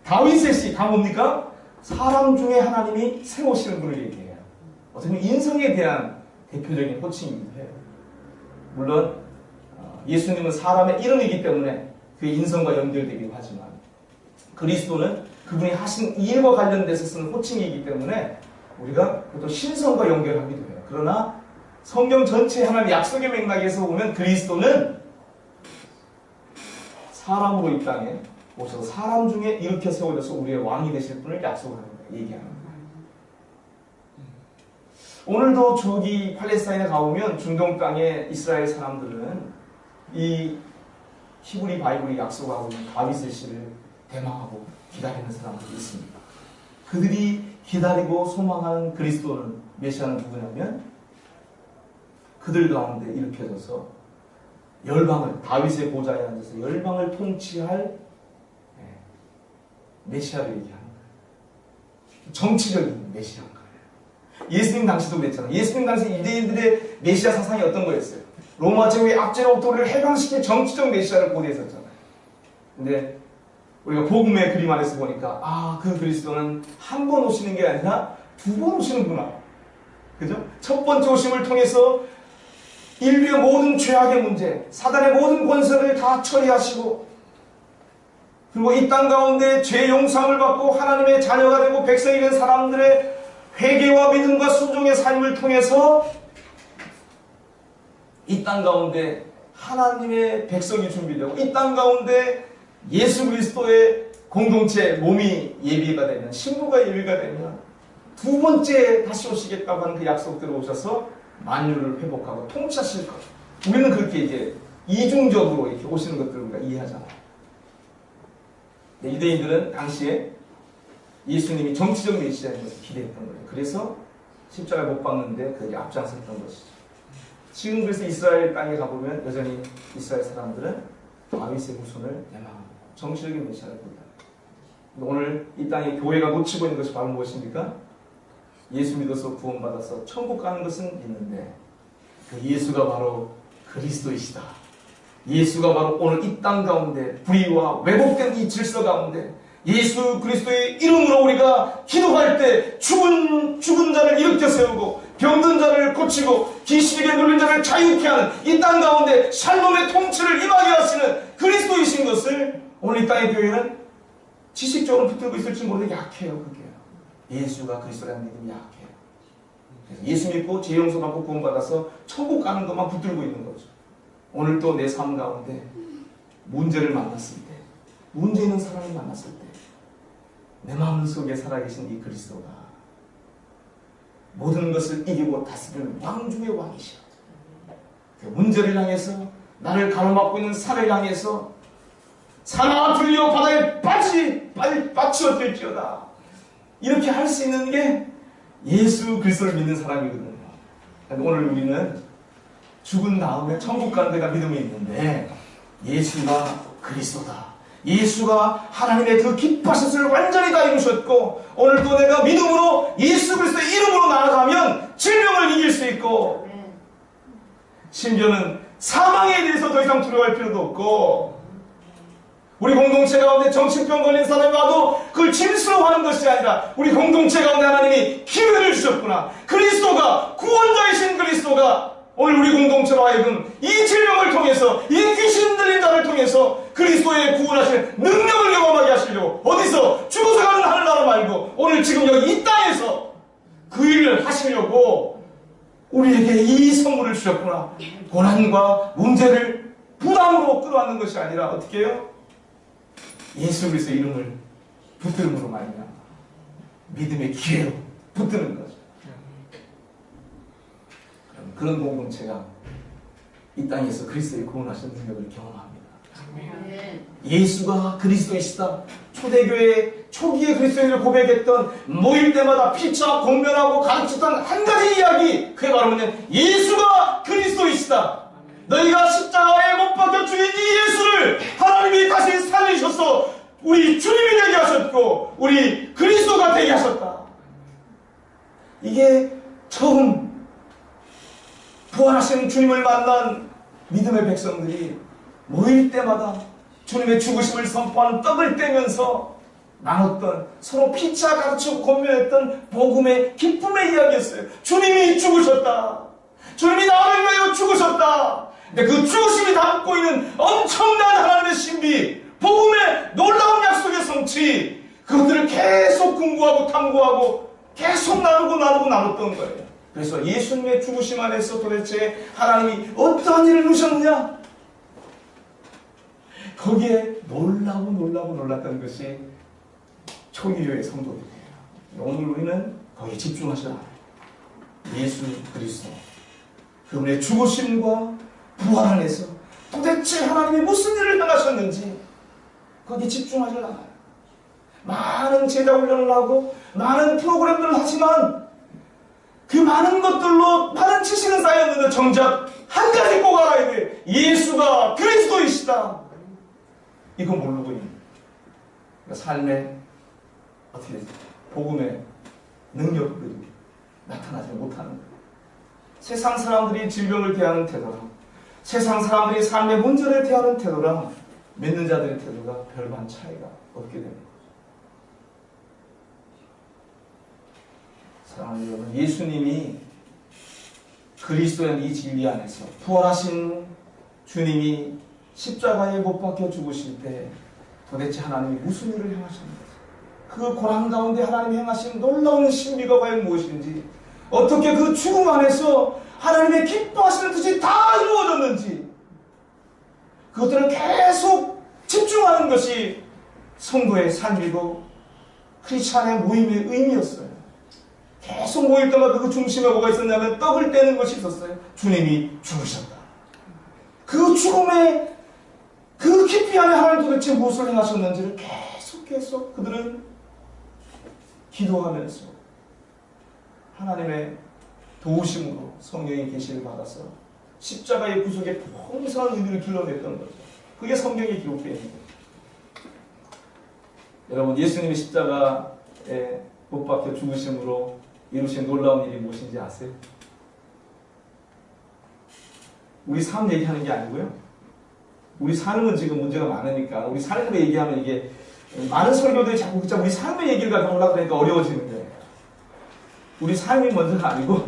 다윗의 씨 다 뭡니까? 사람 중에 하나님이 세우시는 분을 얘기해요. 어떻게 보면 인성에 대한 대표적인 호칭이기도 해요. 물론 예수님은 사람의 이름이기 때문에 그 인성과 연결되기도 하지만 그리스도는 그분이 하신 일과 관련돼서 쓰는 호칭이기 때문에 우리가 또 신성과 연결하기도 해요. 그러나 성경 전체 하나님 약속의 맥락에서 보면 그리스도는 사람으로 이 땅에 오셔서 사람 중에 이렇게 세워져서 우리의 왕이 되실 분을 약속하는 거예요. 얘기하는 거예요. 오늘도 저기 팔레스타인에 가보면 중동 땅의 이스라엘 사람들은 이 히브리 바이블이 약속하고 있는 다윗의 씨를 대망하고 기다리는 사람들이 있습니다. 그들이 기다리고 소망하는 그리스도는 메시아는 누구냐면 그들 가운데 일으켜져서 열방을 다윗의 보좌에 앉아서 열방을 통치할 메시아를 얘기하는 거예요. 정치적인 메시아인 거예요. 예수님 당시도 그랬잖아요. 예수님 당시 유대인들의 메시아 사상이 어떤 거였어요? 로마 제국의 압제로부터 우리를 해방시킬 정치적 메시아를 고대했었잖아요. 근데 우리가 복음의 그림 안에서 보니까 그 그리스도는 한 번 오시는 게 아니라 두 번 오시는구나. 그죠? 첫 번째 오심을 통해서 인류의 모든 죄악의 문제, 사단의 모든 권세를 다 처리하시고, 그리고 이 땅 가운데 죄 용서함을 받고 하나님의 자녀가 되고 백성이 된 사람들의 회개와 믿음과 순종의 삶을 통해서 이 땅 가운데 하나님의 백성이 준비되고, 이 땅 가운데 예수 그리스도의 공동체 몸이 예비가 되면, 신부가 예비가 되면 두 번째 다시 오시겠다고 하는 그 약속대로 오셔서 만유를 회복하고 통치하실 것. 우리는 그렇게 이제 이중적으로 이렇게 오시는 것들을 우리가 이해하잖아요. 유대인들은 당시에 예수님이 정치적 메시아인 것을 기대했던 거예요. 그래서 십자가에 못 박는데 그게 앞장섰던 것이죠. 지금 그래서 이스라엘 땅에 가보면 여전히 이스라엘 사람들은 다윗의 후손을 내망합니다. 정치적인 메시아를 본다. 오늘 이 땅에 교회가 놓치고 있는 것이 바로 무엇입니까? 예수 믿어서 구원받아서 천국 가는 것은 있는데 그 예수가 바로 그리스도이시다. 예수가 바로 오늘 이 땅 가운데 불의와 왜곡된 이 질서 가운데 예수 그리스도의 이름으로 우리가 기도할 때 죽은 자를 일으켜 세우고 병든 자를 고치고 귀신에게 눌린 자를 자유케 하는 이 땅 가운데 샬롬의 통치를 임하게 하시는 그리스도이신 것을 오늘 이 땅의 교회는 지식적으로 붙들고 있을지 모르게 약해요. 그게 예수가 그리스도라는 믿음이 약해요. 그래서 예수 믿고 죄 용서 받고 구원받아서 천국 가는 것만 붙들고 있는 거죠. 오늘 또 내 삶 가운데 문제를 만났을 때, 문제 있는 사람을 만났을 때 내 마음 속에 살아계신 이 그리스도가 모든 것을 이기고 다스리는 왕 중의 왕이시여. 그 문제를 향해서, 나를 가로막고 있는 산을 향해서 산아 들려 바다에 빠치어질지어다, 이렇게 할 수 있는 게 예수 그리스도를 믿는 사람이거든요. 오늘 우리는 죽은 다음에 천국 가는 데가 믿음이 있는데 예수가 그리스도다. 예수가 하나님의 그 기뻐하신 것을 완전히 다 이루셨고, 오늘도 내가 믿음으로 예수 그리스도의 이름으로 나아가면 질병을 이길 수 있고, 심지어는 사망에 대해서 더 이상 두려워할 필요도 없고, 우리 공동체 가운데 정신병 걸린 사람이 와도 그걸 짐스러워하는 것이 아니라 우리 공동체 가운데 하나님이 기회를 주셨구나. 그리스도가, 구원자이신 그리스도가 오늘 우리 공동체로 하여금 이 질병을 통해서, 이 귀신 들린 자를 통해서 그리스도의 구원하시는 능력을 경험하게 하시려고, 어디서 죽어서 가는 하늘나라 말고 오늘 지금 여기 이 땅에서 그 일을 하시려고 우리에게 이 선물을 주셨구나. 고난과 문제를 부담으로 끌어안는 것이 아니라 어떻게 해요? 예수 그리스도의 이름을 붙들음으로 말이야 믿음의 기회로 붙드는 거죠. 그런 공동체가 이 땅에서 그리스도의 구원하신 능력을 경험합니다. 예수가 그리스도이시다. 초대교회 초기에 그리스도인을 고백했던, 모일 때마다 피차 공면하고 가르쳤던 한 가지 이야기, 그게 바로 뭐냐면 예수가 그리스도이시다. 너희가 십자가에 못 박혀 죽인 이 예수를 하나님이 다시 살리셔서 우리 주님이 되게 하셨고 우리 그리스도가 되게 하셨다. 이게 처음 부활하신 주님을 만난 믿음의 백성들이 모일 때마다 주님의 죽으심을 선포하는 떡을 떼면서 나눴던, 서로 피차 가르치고 권면했던 복음의 기쁨의 이야기였어요. 주님이 죽으셨다. 주님이 나를 위하여 죽으셨다. 근데 그 죽으심이 담고 있는 엄청난 하나님의 신비, 복음의 놀라운 약속의 성취, 그것들을 계속 궁구하고 탐구하고 계속 나눴던 거예요. 그래서 예수님의 죽으심 안에서 도대체 하나님이 어떠한 일을 누셨느냐? 거기에 놀랐던 것이 초기교회 성도들이에요. 오늘 우리는 거기에 집중하셔야 합니다. 예수 그리스도, 그분의 죽으심과 부활 안에서 도대체 하나님이 무슨 일을 행하셨는지 거기에 집중하셔야 합니다. 많은 제자 훈련을 하고 많은 프로그램들을 하지만 그 많은 것들로 많은 지식은 쌓였는데 정작 한 가지 꼭 알아야 돼. 예수가 그리스도이시다. 이거 모르고 있는 삶의 어떻게 되죠? 복음의 능력들이 나타나지 못하는 거예요. 세상 사람들이 질병을 대하는 태도랑 세상 사람들이 삶의 문제를 대하는 태도랑 믿는 자들의 태도가 별반 차이가 없게 되는 거죠. 사랑하는 여러분, 예수님이 그리스도의 이 진리 안에서 부활하신 주님이 십자가에 못 박혀 죽으실 때 도대체 하나님이 무슨 일을 행하셨는지, 그 고난 가운데 하나님이 행하신 놀라운 신비가 과연 무엇인지, 어떻게 그 죽음 안에서 하나님의 기뻐하시는 뜻이 다 이루어졌는지, 그것들을 계속 집중하는 것이 성도의 삶이고 크리스찬의 모임의 의미였어요. 계속 모일 때마다 그 중심에 뭐가 있었냐면 떡을 떼는 것이 있었어요. 주님이 죽으셨다. 그 죽음의 그 깊이 안에 하나님 도대체 무엇을 행하셨는지를 계속 그들은 기도하면서 하나님의 도우심으로 성령의 계시를 받아서 십자가의 구속에 풍성한 의미를 길러냈던 거죠. 그게 성경에 기록되어 있는 거죠. 여러분, 예수님이 십자가에 못 박혀 죽으심으로 이루신 놀라운 일이 무엇인지 아세요? 우리 삶 얘기하는 게 아니고요. 우리 삶은 지금 문제가 많으니까 우리 삶을 얘기하면 이게 많은 설교들이 자꾸 우리 삶의 얘기를 갖고 하려고 하니까 어려워지는 거예요. 우리 삶이 먼저가 아니고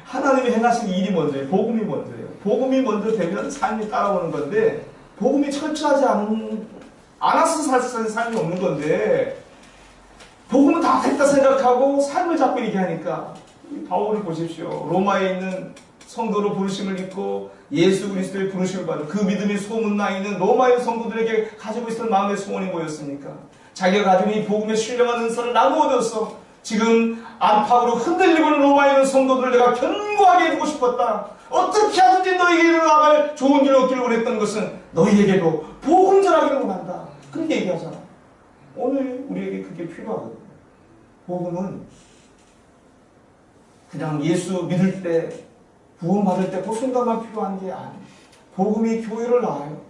하나님이 행하신 일이 먼저예요. 복음이 먼저예요. 복음이 먼저 되면 삶이 따라오는 건데, 복음이 철저하지 않아서 살 삶이 없는 건데, 복음은 다 됐다 생각하고 삶을 잡고 얘기하니까, 바울을 보십시오. 로마에 있는 성도로 부르심을 입고 예수 그리스도의 부르심을 받은 그 믿음이 소문나 있는 로마의 성도들에게 가지고 있었던 마음의 소원이 뭐였습니까? 자기가 가지고 이 복음의 신령한 은사를 나누어줘서 지금 안팎으로 흔들리고 있는 로마에 있는 성도들을 내가 견고하게 해주고 싶었다. 어떻게 하든지 너희에게 나아갈 좋은 길을 얻기를 원했던 것은 너희에게도 복음 전하기를 원한다. 그렇게 얘기하잖아. 오늘 우리에게 그게 필요하거든요. 복음은 그냥 예수 믿을 때, 구원받을 때 그 순간만 필요한 게 아니에요. 복음이 교회를 낳아요.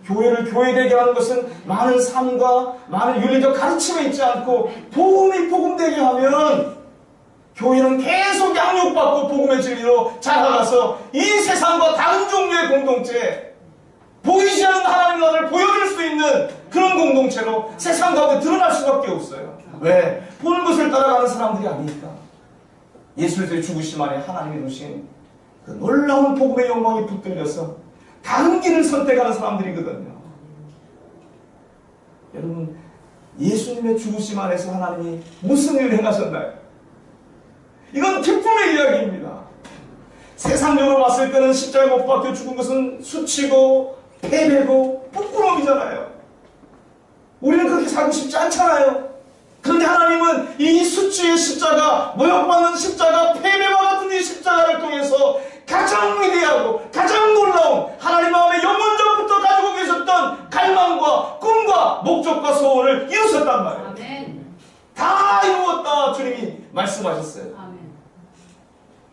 교회를 교회되게 하는 것은 많은 삶과 많은 윤리적 가르침에 있지 않고 복음이 복음되게 하면 교회는 계속 양육받고 복음의 진리로 자라가서 이 세상과 다른 종류의 공동체, 보이지 않는 하나님 나라를 보여줄 수 있는 그런 공동체로 세상 가운데 드러날 수밖에 없어요. 왜? 보는 것을 따라가는 사람들이 아니니까. 예수의 죽으심 안에 하나님이 주신 그 놀라운 복음의 영광이 붙들려서 다른 길을 선택하는 사람들이거든요. 여러분, 예수님의 죽으심 안에서 하나님이 무슨 일을 행하셨나요? 이건 기쁨의 이야기입니다. 세상적으로 봤을 때는 십자가에 못 박혀 죽은 것은 수치고 패배고 부끄러움이잖아요. 우리는 그렇게 살고 싶지 않잖아요. 그런데 하나님은 이 수치의 십자가, 모욕받는 십자가, 패배와 같은 이 십자가를 통해서 가장 위대하고 가장 놀라운 하나님 마음에 영원전부터 가지고 계셨던 갈망과 꿈과 목적과 소원을 이루셨단 말이에요. 아멘. 다 이루었다 주님이 말씀하셨어요. 아멘.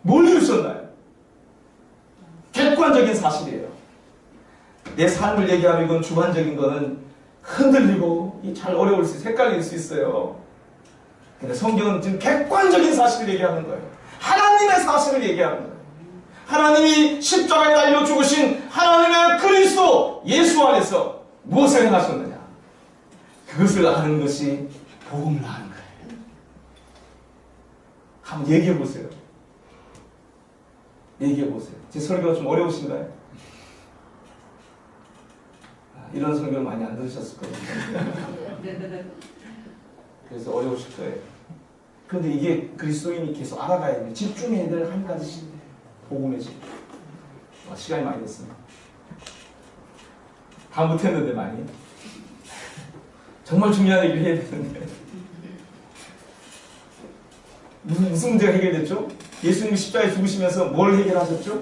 뭘 이루셨나요? 객관적인 사실이에요. 내 삶을 얘기하면 이건 주관적인 거는 흔들리고 잘 어려울 수 있어요. 헷갈릴 수 있어요. 근데 성경은 지금 객관적인 사실을 얘기하는 거예요. 하나님의 사실을 얘기하는 거예요. 하나님이 십자가에 달려 죽으신 하나님의 그리스도 예수 안에서 무엇을 행하셨느냐? 그것을 아는 것이 복음을 아는 거예요. 한번 얘기해 보세요. 얘기해 보세요. 제 설교가 좀 어려우신가요? 이런 설교 많이 안 들으셨을 거예요. 그래서 어려우실 거예요. 그런데 이게 그리스도인이 계속 알아가야 돼요. 집중해야 될 한 가지 복음의 집. 시간이 많이 됐습니다. 다 못했는데 많이. 정말 중요한 얘기를 해야 되는데. 무슨 문제가 해결됐죠? 예수님이 십자가에 죽으시면서 뭘 해결하셨죠?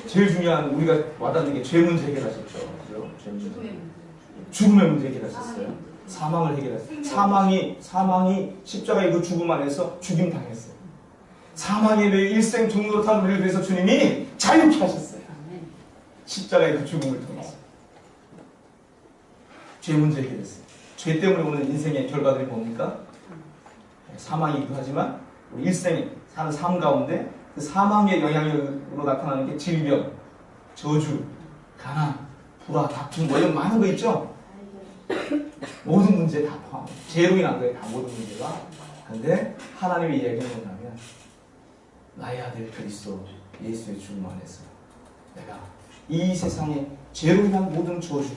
제일 중요한, 우리가 와닿는 게 죄 문제 해결하셨죠. 죽음의 문제 해결하셨어요. 사망을 해결했어요. 사망이 십자가의 그 죽음 안에서 죽임 당했어요. 사망의 내 일생 종노릇한 우리를 위해서 주님이 자유케 하셨어요. 십자가의 그 죽음을 통해서. 죄 문제 해결했어요. 죄 때문에 오는 인생의 결과들이 뭡니까? 사망이기도 하지만 우리 일생에 사는 삶 가운데 그 사망의 영향으로 나타나는 게 질병, 저주, 가난, 불화, 다툼 뭐 이런 많은 거 있죠? 모든 문제 다 포함해. 죄로 인한 거예요. 다 모든 문제가. 그런데 하나님의 이야기는 뭐냐면 나의 아들 그리스도 예수의 죽음 안에서 내가 이 세상에 죄로 인한 모든 저주,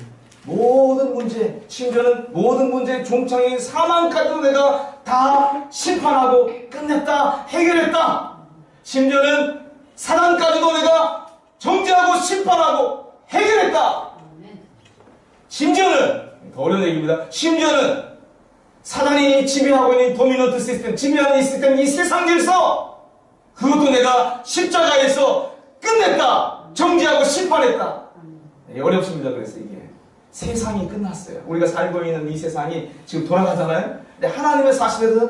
모든 문제, 심지어는 모든 문제의 종착인 사망까지도 내가 다 심판하고 끝냈다, 해결했다. 심지어는 사단까지도 내가 정죄하고 심판하고 해결했다. 심지어는 더 어려운 얘기입니다. 심지어는 사단이 지배하고 있는 도미넌트 시스템, 지배하는 이 시스템, 이 세상 질서, 그것도 내가 십자가에서 끝냈다, 정죄하고 심판했다. 어렵습니다. 그래서 이게 세상이 끝났어요. 우리가 살고 있는 이 세상이 지금 돌아가잖아요. 근데 하나님의 사실에서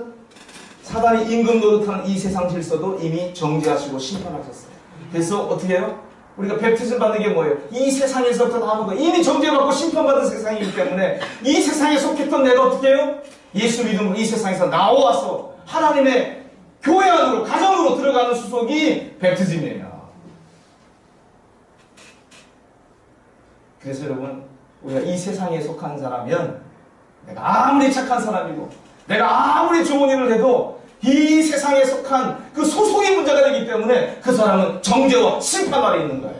사단이 임금 노릇하는 이 세상 질서도 이미 정죄하시고 심판하셨어요. 그래서 어떻게 해요? 우리가 뵙티즘 받는 게 뭐예요? 이 세상에서부터 나오는 거. 이미 정죄받고 심판받은 세상이기 때문에 이 세상에 속했던 내가 어떻게 해요? 예수 믿음으로 이 세상에서 나와서 하나님의 교회 안으로, 가정으로 들어가는 수속이 뵙티즘이에요. 그래서 여러분, 우리가 이 세상에 속한 사람이면 내가 아무리 착한 사람이고 내가 아무리 좋은 일을 해도 이 세상에 속한 그 소속의 문제가 되기 때문에 그 사람은 정죄와 심판 아래 있는 거예요.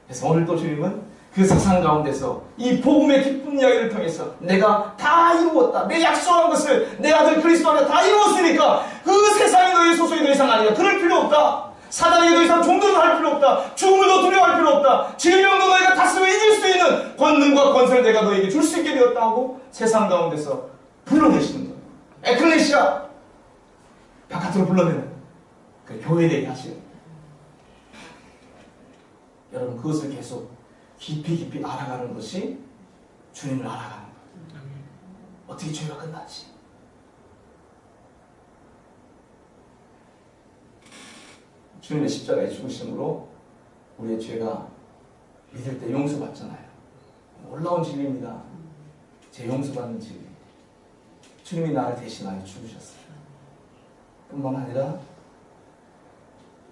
그래서 오늘 또 주님은 그 세상 가운데서 이 복음의 기쁜 이야기를 통해서 내가 다 이루었다, 내 약속한 것을 내 아들 그리스도 안에 다 이루었으니까 그 세상이 너의 소속이 더 이상 아니야. 그럴 필요 없다. 사단에게 더 이상 종도할 필요 없다. 죽음을 더 두려워할 필요 없다. 질병도 너희가 다스려 이길 수 있는 권능과 권세를 내가 너에게 줄 수 있게 되었다 하고 세상 가운데서 불러내시는 거예요. 에클레시아, 바깥으로 불러내는 그 교회되게 하시는 거예요. 여러분, 그것을 계속 깊이 알아가는 것이 주님을 알아가는 거예요. 어떻게 죄가 끝났지? 주님의 십자가의 죽으심으로 우리의 죄가 믿을 때 용서받잖아요. 놀라운 진리입니다. 제 용서받는 진리. 주님이 나를 대신하여 죽으셨어요. 뿐만 아니라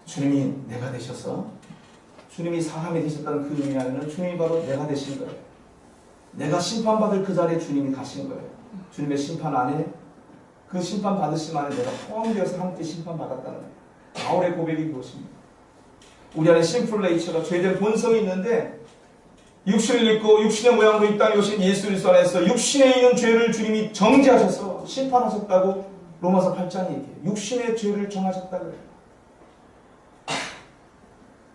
주님이 내가 되셔서 주님이 사람이 되셨다는 그 의미 안에는 주님이 바로 내가 되신 거예요. 내가 심판받을 그 자리에 주님이 가신 거예요. 주님의 심판 안에, 그 심판 받으심 안에 내가 포함되어서 함께 심판받았다는 거예요. 바울의 고백이 그것입니다. 우리 안에 심플 네이처가 죄된 본성이 있는데 육신을 입고 육신의 모양으로 이 땅에 오신 예수 그리스도 안에서 육신에 있는 죄를 주님이 정죄하셔서 심판하셨다고 로마서 8장이 얘기해요. 육신의 죄를 정하셨다고 해요.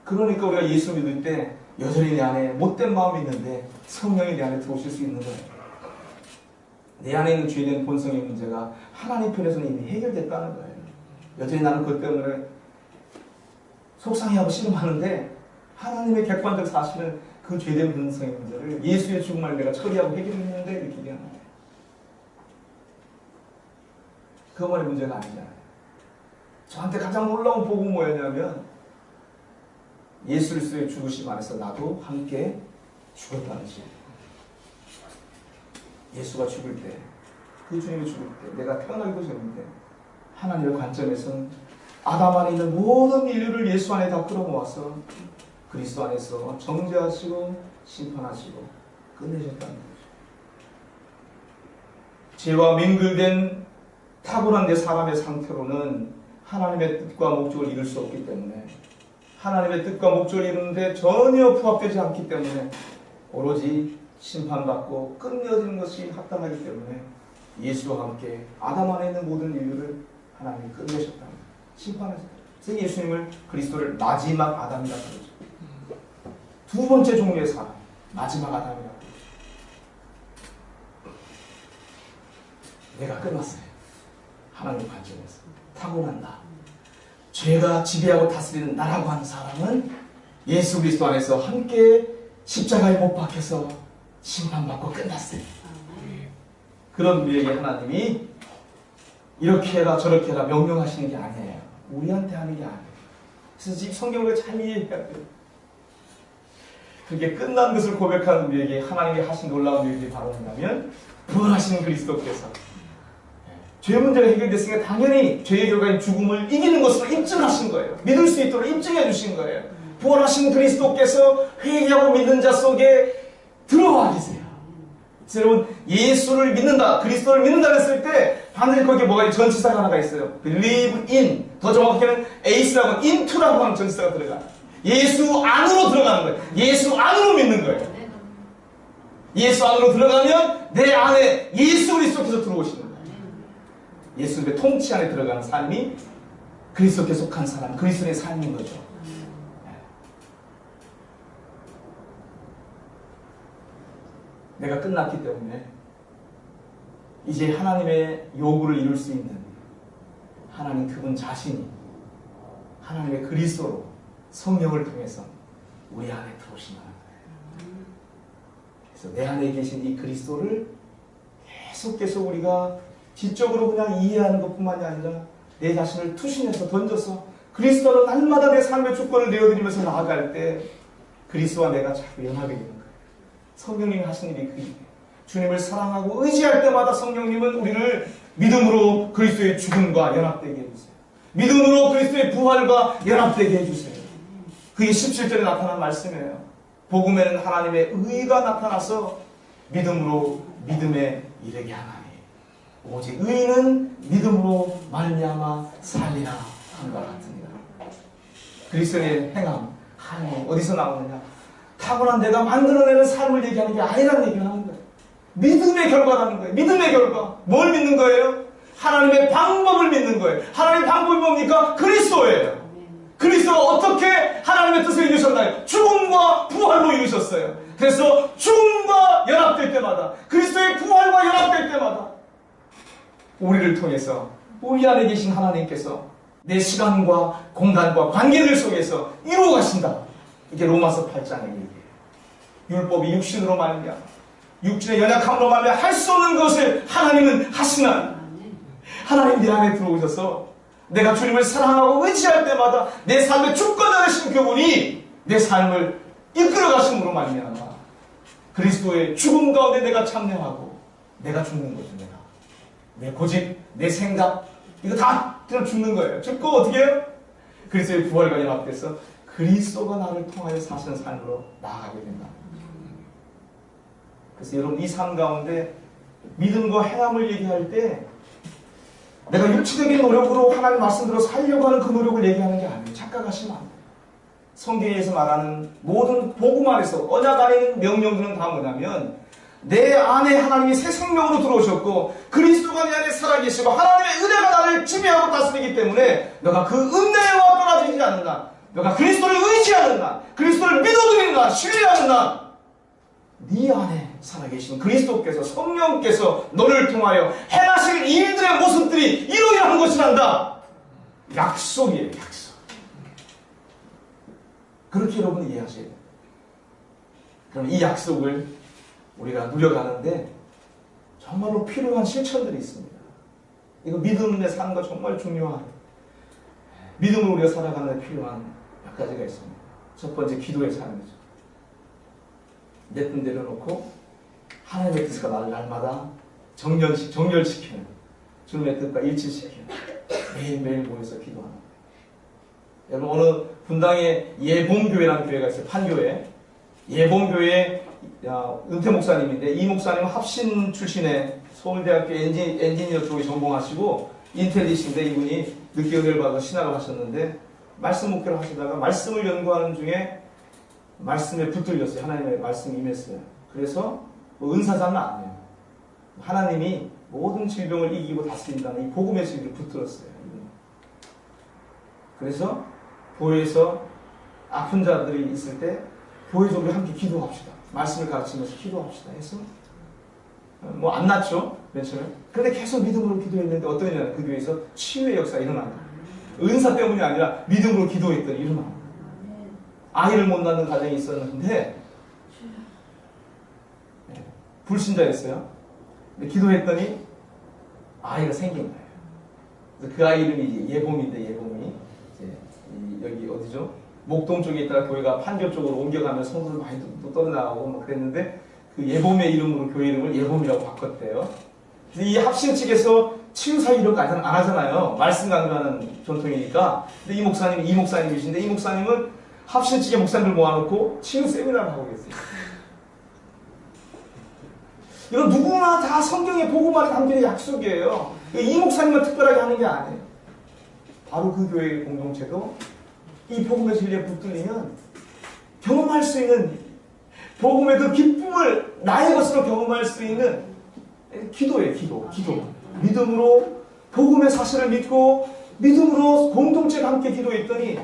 그러니까 우리가 예수 믿을 때 여전히 내 안에 못된 마음이 있는데 성령이 내 안에 들어오실 수 있는 거예요. 내 안에 있는 죄된 본성의 문제가 하나님 편에서는 이미 해결됐다는 거예요. 여전히 나는 그것 때문에 속상해하고 싫어하는데 하나님의 객관적 사실은 그 죄된 본성의 문제를 예수의 죽음을 내가 처리하고 해결했는데 이렇게 얘기하는 거예요. 그것만의 문제가 아니잖아요. 저한테 가장 놀라운 복음은 뭐였냐면 예수 그리스도의 죽으심 안에서 나도 함께 죽었다는 것. 예수가 죽을 때, 그 주님이 죽을 때, 내가 태어나기도 전인데 하나님의 관점에서는 아담 안에 있는 모든 인류를 예수 안에 다 끌어모아서 그리스도 안에서 정죄하시고 심판하시고 끝내셨다는 거죠. 죄와 민글된 타고난 내 사람의 상태로는 하나님의 뜻과 목적을 이룰 수 없기 때문에, 하나님의 뜻과 목적을 이루는데 전혀 부합되지 않기 때문에 오로지 심판받고 끝내어지는 것이 합당하기 때문에 예수와 함께 아담 안에 있는 모든 인류를 하나님이 끝내셨다는 거예요. 심판하셨다. 그래서 예수님을, 그리스도를 마지막 아담이라고 그러죠. 두 번째 종류의 사람, 마지막 아담이라고 그러죠. 내가 끝났어요. 하나님 관점에서 타고난다. 죄가 지배하고 다스리는 나라고 하는 사람은 예수 그리스도 안에서 함께 십자가에 못 박혀서 심판받고 끝났어요. 그런 우리에게 하나님이 이렇게 해라 저렇게 해라 명령하시는 게 아니에요. 우리한테 하는 게 아니에요. 그래서 이 성경을 잘 이해해야 돼요. 그게 끝난 것을 고백하는 우리에게 하나님이 하신 놀라운 일이 바로 뭐냐면 부활하신 그리스도께서 죄 문제가 해결됐으니까 당연히 죄의 결과인 죽음을 이기는 것으로 입증하신 거예요. 믿을 수 있도록 입증해 주신 거예요. 부활하신 그리스도께서 회개하고 믿는 자 속에 들어와 계세요. 여러분, 예수를 믿는다, 그리스도를 믿는다 했을 때 반드시 거기에 뭐가 전치사가 하나가 있어요. believe in, 더 정확하게는 ace라고 into라고 하는 전치사가 들어가요. 예수 안으로 들어가는 거예요. 예수 안으로 믿는 거예요. 예수 안으로 들어가면 내 안에 예수 그리스도께서 들어오시는 거예요. 예수님의 통치 안에 들어가는 삶이 그리스도께 속한 사람, 그리스도의 삶인 거죠. 내가 끝났기 때문에 이제 하나님의 요구를 이룰 수 있는 하나님 그분 자신이 하나님의 그리스도로 성령을 통해서 우리 안에 들어오신다는 거예요. 그래서 내 안에 계신 이 그리스도를 계속 우리가 지적으로 그냥 이해하는 것뿐만이 아니라 내 자신을 투신해서 던져서 그리스도는 날마다 내 삶의 주권을 내어드리면서 나아갈 때 그리스도와 내가 자꾸 연합이 되는 거예요. 성령님이 하신 일이 그 일이에요. 주님을 사랑하고 의지할 때마다 성령님은 우리를 믿음으로 그리스도의 죽음과 연합되게 해주세요. 믿음으로 그리스도의 부활과 연합되게 해주세요. 그게 17절에 나타난 말씀이에요. 복음에는 하나님의 의가 나타나서 믿음으로 믿음에 이르게 하나니 오직 의인은 믿음으로 말미암아 살리라 한 것 같습니다. 그리스도의 행함, 하나님 어디서 나오느냐? 타고난 내가 만들어내는 삶을 얘기하는 게 아니라는 얘기를 하는 거예요. 믿음의 결과라는 거예요. 믿음의 결과. 뭘 믿는 거예요? 하나님의 방법을 믿는 거예요. 하나님의 방법이 뭡니까? 그리스도예요. 그리스도가 어떻게 하나님의 뜻을 이루셨나요? 죽음과 부활로 이루셨어요. 그래서 죽음과 연합될 때마다, 그리스도의 부활과 연합될 때마다 우리를 통해서 우리 안에 계신 하나님께서 내 시간과 공간과 관계들 속에서 이루어 가신다. 이게 로마서 8장의 얘기예요. 율법이 육신으로 말미암아 육신의 연약함으로 말미암아 할 수 없는 것을 하나님은 하시나 하나님 내 안에 들어오셔서 내가 주님을 사랑하고 의지할 때마다 내 삶의 주권자 되신 그분이 내 삶을 이끌어 가심으로 말미암아 그리스도의 죽음 가운데 내가 참여하고 내가 죽는 거죠. 내 고집, 내 생각 이거 다 그냥 죽는 거예요. 죽고 어떻게 해요? 그리스도의 부활과 연합돼서 그리스도가 나를 통하여 사시는 삶으로 나아가게 된다. 그래서 여러분 이 삶 가운데 믿음과 행함을 얘기할 때 내가 육체적인 노력으로 하나님 말씀대로 살려고 하는 그 노력을 얘기하는 게 아니에요. 착각하시면 안 돼요. 성경에서 말하는 모든 복음 안에서 언약 안에 있는 명령들은 다 뭐냐면 내 안에 하나님이 새 생명으로 들어오셨고 그리스도가 내 안에 살아계시고 하나님의 은혜가 나를 지배하고 다스리기 때문에 너가 그 은혜와 떨어지지 않는 날, 너가 그리스도를 의지하는 날, 그리스도를 믿어드리는 날, 신뢰하는 날 네 안에 살아계신 그리스도께서 성령께서 너를 통하여 행하실 일들의 모습들이 이루어지는 것이란다. 약속이에요. 약속. 그렇게 여러분 이해하셔야 돼요. 그럼 이 약속을 우리가 누려가는데 정말로 필요한 실천들이 있습니다. 이거 믿음의 삶과 정말 중요한 믿음으로 우리가 살아가는 데 필요한 몇 가지가 있습니다. 첫 번째 기도의 삶이죠. 내 뜻 내려놓고 하나님의 뜻과 나를 날마다 정렬시키는 주님의 뜻과 일치시키는 매일매일 모여서 기도하는 거예요. 여러분 어느 분당에 예봉교회라는 교회가 있어요. 판교회. 예봉교회 은퇴 목사님인데 이 목사님은 합신 출신의 서울대학교 엔지니어 쪽에 전공하시고 인텔리신데 이분이 늦게 은혜를 받아 신학을 하셨는데 말씀 목회를 하시다가 말씀을 연구하는 중에 말씀에 붙들렸어요. 하나님의 말씀이 임했어요. 그래서 뭐 은사자는 아니에요. 하나님이 모든 질병을 이기고 다스린다는 이 복음의 진리를 붙들었어요. 그래서 교회에서 아픈 자들이 있을 때 교회적으로 함께 기도합시다. 말씀을 가르치면서 기도합시다 해서 뭐 안 낫죠. 맨 처음에. 그런데 계속 믿음으로 기도했는데 어떤 일이냐 그 교회에서 치유의 역사가 일어나요. 은사 때문이 아니라 믿음으로 기도했더니 일어나요. 아이를 못 낳는 가정이 있었는데 불신자였어요. 근데 기도했더니 아이가 생긴 거예요. 그래서 그 아이 이름이 예봄인데 예봄이 이제 여기 어디죠? 목동 쪽에 있다가 교회가 판교 쪽으로 옮겨가면 성도들 많이 또 떠나가고 뭐 그랬는데 그 예봄의 이름으로 교회 이름을 예봄이라고 바꿨대요. 그래서 이 합신 측에서 치유사역 이런 거 안 하잖아요. 말씀 강조하는 전통이니까. 근데 이 목사님이 이 목사님이신데 이 목사님은 합신 측의 목사님들 모아놓고 치유 세미나를 하고 계세요. 이건 누구나 다 성경의 복음 안에 담긴 약속이에요. 이 목사님만 특별하게 하는 게 아니에요. 바로 그 교회의 공동체도 이 복음의 진리에 붙들리면 경험할 수 있는 복음의 그 기쁨을 나의 것으로 경험할 수 있는 기도예요. 기도. 믿음으로 복음의 사실을 믿고 믿음으로 공동체가 함께 기도했더니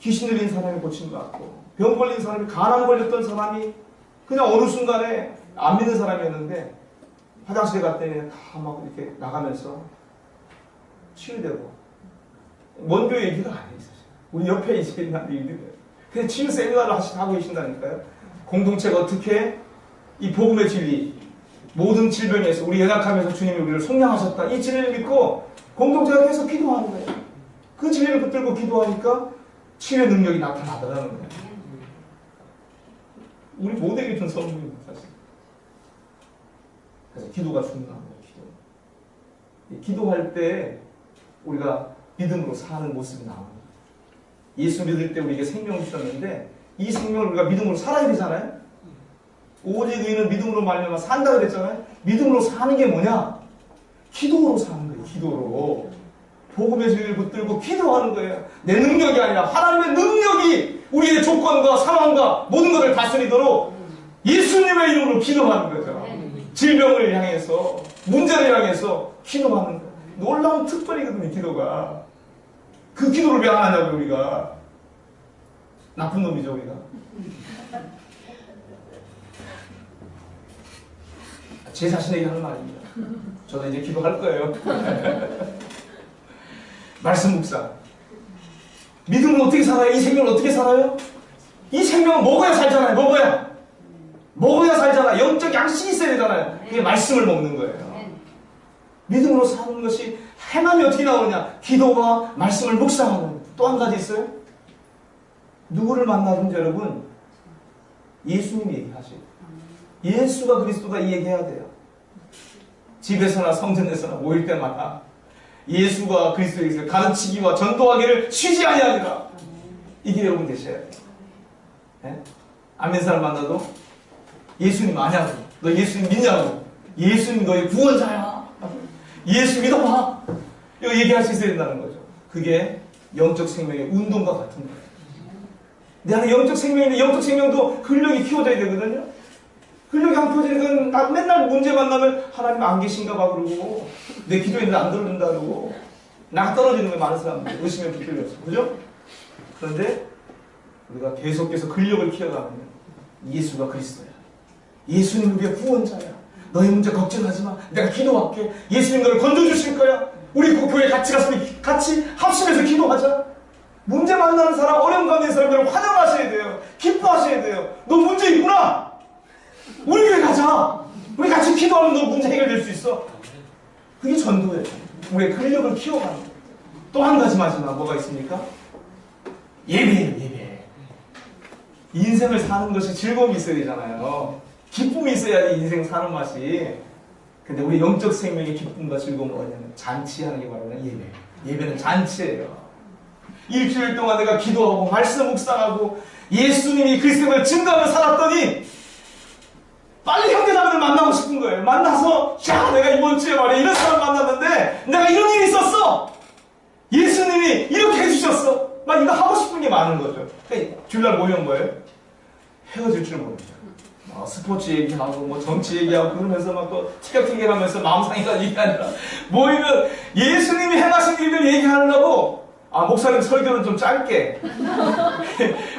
귀신 들린 사람이 고친 것 같고 병 걸린 사람이 간암 걸렸던 사람이 그냥 어느 순간에 안 믿는 사람이었는데 화장실에 갔더니 다 막 이렇게 나가면서 치유되고 먼 교회 얘기가 아니었어요. 우리 옆에 있는 일들이에요. 그냥 치유 세미나를 하고 계신다니까요. 공동체가 어떻게 이 복음의 진리 모든 질병에서 우리 연약하면서 주님이 우리를 속량하셨다. 이 진리를 믿고 공동체가 계속 기도하는 거예요. 그 진리를 붙들고 기도하니까 치유의 능력이 나타나더라는 거예요. 우리 모두에게 준 선물입니다. 사실. 그래서 기도가 중요한 거예요. 기도할 때 우리가 믿음으로 사는 모습이 나옵니다. 예수 믿을 때 우리에게 생명을 주셨는데 이 생명을 우리가 믿음으로 살아야 되잖아요. 오직 의인은 믿음으로 말미암아 산다 그랬잖아요. 믿음으로 사는 게 뭐냐? 기도로 사는 거예요. 기도로. 복음의 진리를 붙들고 기도하는 거예요. 내 능력이 아니라 하나님의 능력이 우리의 조건과 상황과 모든 것을 다스리도록 예수님의 이름으로 기도하는 거죠. 질병을 향해서 문제를 향해서 기도하는 거예요. 놀라운 특권이거든요. 기도가. 그 기도를 왜 안 하냐고요. 우리가. 나쁜 놈이죠. 우리가. 제 자신에게 하는 말입니다. 저도 이제 기도할 거예요. 말씀 묵상. 믿음은 어떻게 살아요? 이 생명은 어떻게 살아요? 이 생명은 먹어야 살잖아요. 먹어야 살잖아. 영적 양식이 있어야 되잖아요. 그게 말씀을 먹는 거예요. 믿음으로 사는 것이 행함이 어떻게 나오느냐? 기도와 말씀을 묵상하는. 또 한 가지 있어요. 누구를 만나든지 여러분 예수님이 얘기하시고 예수가 그리스도가 이 얘기해야 돼요. 집에서나 성전에서나 모일 때마다 예수가 그리스도에게 가르치기와 전도하기를 쉬지 아니하리라. 이게 여러분 되셔야 돼요. 네? 안 믿는 사람 만나도 예수님 아냐고, 너 예수님 믿냐고, 예수님 너의 구원자야, 예수 믿어봐, 이거 얘기할 수 있어야 된다는 거죠. 그게 영적 생명의 운동과 같은 거예요. 내 안에 영적 생명인데 영적 생명도 근력이 키워져야 되거든요. 근력이 안 키워지는 건 맨날 문제 만나면 하나님 안 계신가 봐 그러고 내 기도했는데 안 들어준다 그러고 나가 떨어지는 거예요. 많은 사람들 의심에 붙들려서. 그죠? 그런데 우리가 계속해서 근력을 키워가면 예수가 그리스도야. 예수님 우리의 구원자야. 너의 문제 걱정하지 마. 내가 기도할게. 예수님 너를 건져주실 거야. 우리 그 교회 같이 가서 같이 합심해서 기도하자. 문제 만나는 사람, 어려움 가운데 있는 사람들을 환영하셔야 돼요. 기뻐하셔야 돼요. 너 문제 있구나. 우리 교회 가자. 우리 같이 기도하면 너 문제 해결될 수 있어. 그게 전도예요. 우리의 근력을 키워가는 거예요. 또 한 가지 마지막 뭐가 있습니까? 예배예요. 예배. 인생을 사는 것이 즐거움이 있어야 되잖아요. 기쁨이 있어야지 인생 사는 맛이. 근데 우리 영적 생명의 기쁨과 즐거움은 뭐냐면 잔치하는 게 바로 예배. 예배는 잔치예요. 일주일 동안 내가 기도하고 말씀 묵상하고 예수님이 그리스도를 증거하며 살았더니 빨리 형제자매를 만나고 싶은 거예요. 만나서 야 내가 이번 주에 말이야 이런 사람 만났는데 내가 이런 일이 있었어. 예수님이 이렇게 해주셨어. 막 이거 하고 싶은 게 많은 거죠. 그러니까 주일날 모이는 거예요. 헤어질 줄 모르죠. 스포츠 얘기하고 뭐 정치 얘기하고 그러면서 막 또 티격태격 하면서 마음 상해가 얘기하니까 모이면 예수님이 행하신 일들 얘기하려고 목사님 설교는 좀 짧게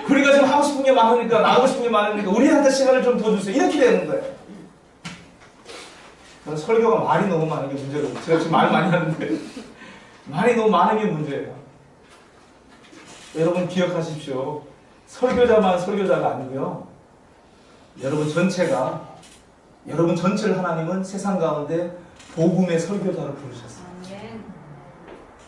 우리가 지금 하고 싶은 게 많으니까 나가고 싶은 게 많으니까 우리한테 시간을 좀 더 주세요. 이렇게 되는 거예요. 설교가 말이 너무 많은 게 문제고 제가 지금 말 많이 하는데 말이 너무 많은 게 문제예요. 여러분 기억하십시오. 설교자만 설교자가 아니고요. 여러분 전체를 하나님은 세상 가운데 복음의 설교자로 부르셨어요.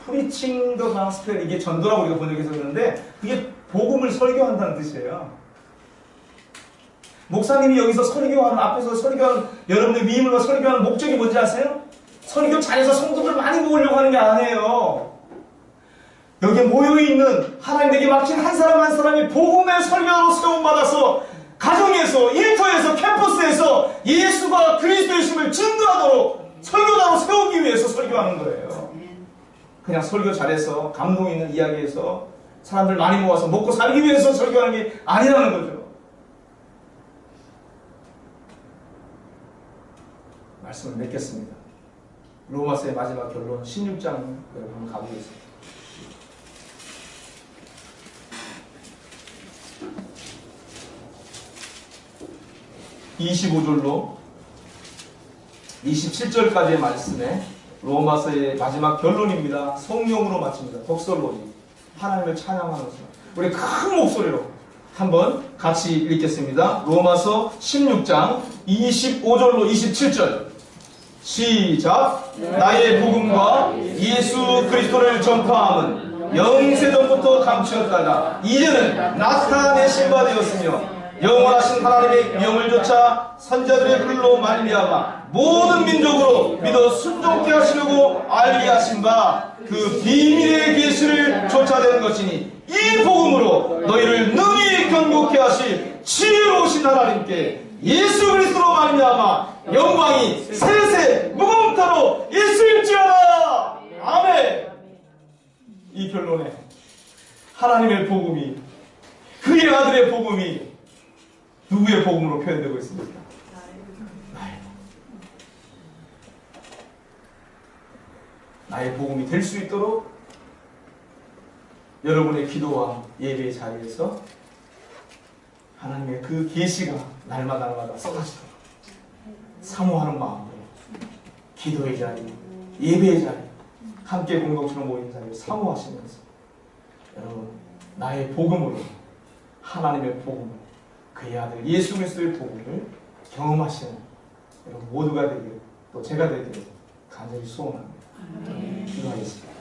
Preaching the Gospel, 이게 전도라고 우리가 번역해서 그러는데 그게 복음을 설교한다는 뜻이에요. 목사님이 여기서 설교하는, 앞에서 설교하는, 여러분의 위임으로 설교하는 목적이 뭔지 아세요? 설교 잘해서 성도들 많이 모으려고 하는 게 아니에요. 여기에 모여있는 하나님에게 맡긴 한 사람 한 사람이 복음의 설교로 세움받아서 가정에서, 일터에서, 캠퍼스에서 예수가 그리스도의 심을 증거하도록 설교자로 세우기 위해서 설교하는 거예요. 그냥 설교 잘해서 감동 있는 이야기에서 사람들 많이 모아서 먹고 살기 위해서 설교하는 게 아니라는 거죠. 말씀을 맺겠습니다. 로마서의 마지막 결론 16장 여러분 가보겠습니다. 25절로 27절까지의 말씀에 로마서의 마지막 결론입니다. 성령으로 마칩니다. 독설로지. 하나님을 찬양하면서 우리 큰 목소리로 한번 같이 읽겠습니다. 로마서 16장 25절로 27절 시작. 나의 복음과 예수 그리스도를 전파함은 영세전부터 감추었다가 이제는 나타내신 바 되었으며 영원하신 하나님의 명을 조차 선자들의 글로 말미암아 모든 민족으로 믿어 순종케 하시려고 알게 하신 바 그 비밀의 계시를 쫓아내는 것이니 이 복음으로 너희를 능히 견고케 하실 지혜로우신 하나님께 예수 그리스도로 말미암아 영광이 세세 무궁타로 있을지어다. 아멘. 이 결론에 하나님의 복음이, 그의 아들의 복음이 누구의 복음으로 표현되고 있습니까? 나의 복음이 될 수 있도록 여러분의 기도와 예배의 자리에서 하나님의 그 계시가 날마다 쏟아지도록 사모하는 마음으로 기도의 자리, 예배의 자리, 함께 공동체로 모인 자리를 사모하시면서 여러분 나의 복음으로 하나님의 복음을, 그의 아들 예수 그리스도의 복음을 경험하시는 여러분 모두가 되기를, 또 제가 되기를 간절히 소원합니다. 기도하겠습니다.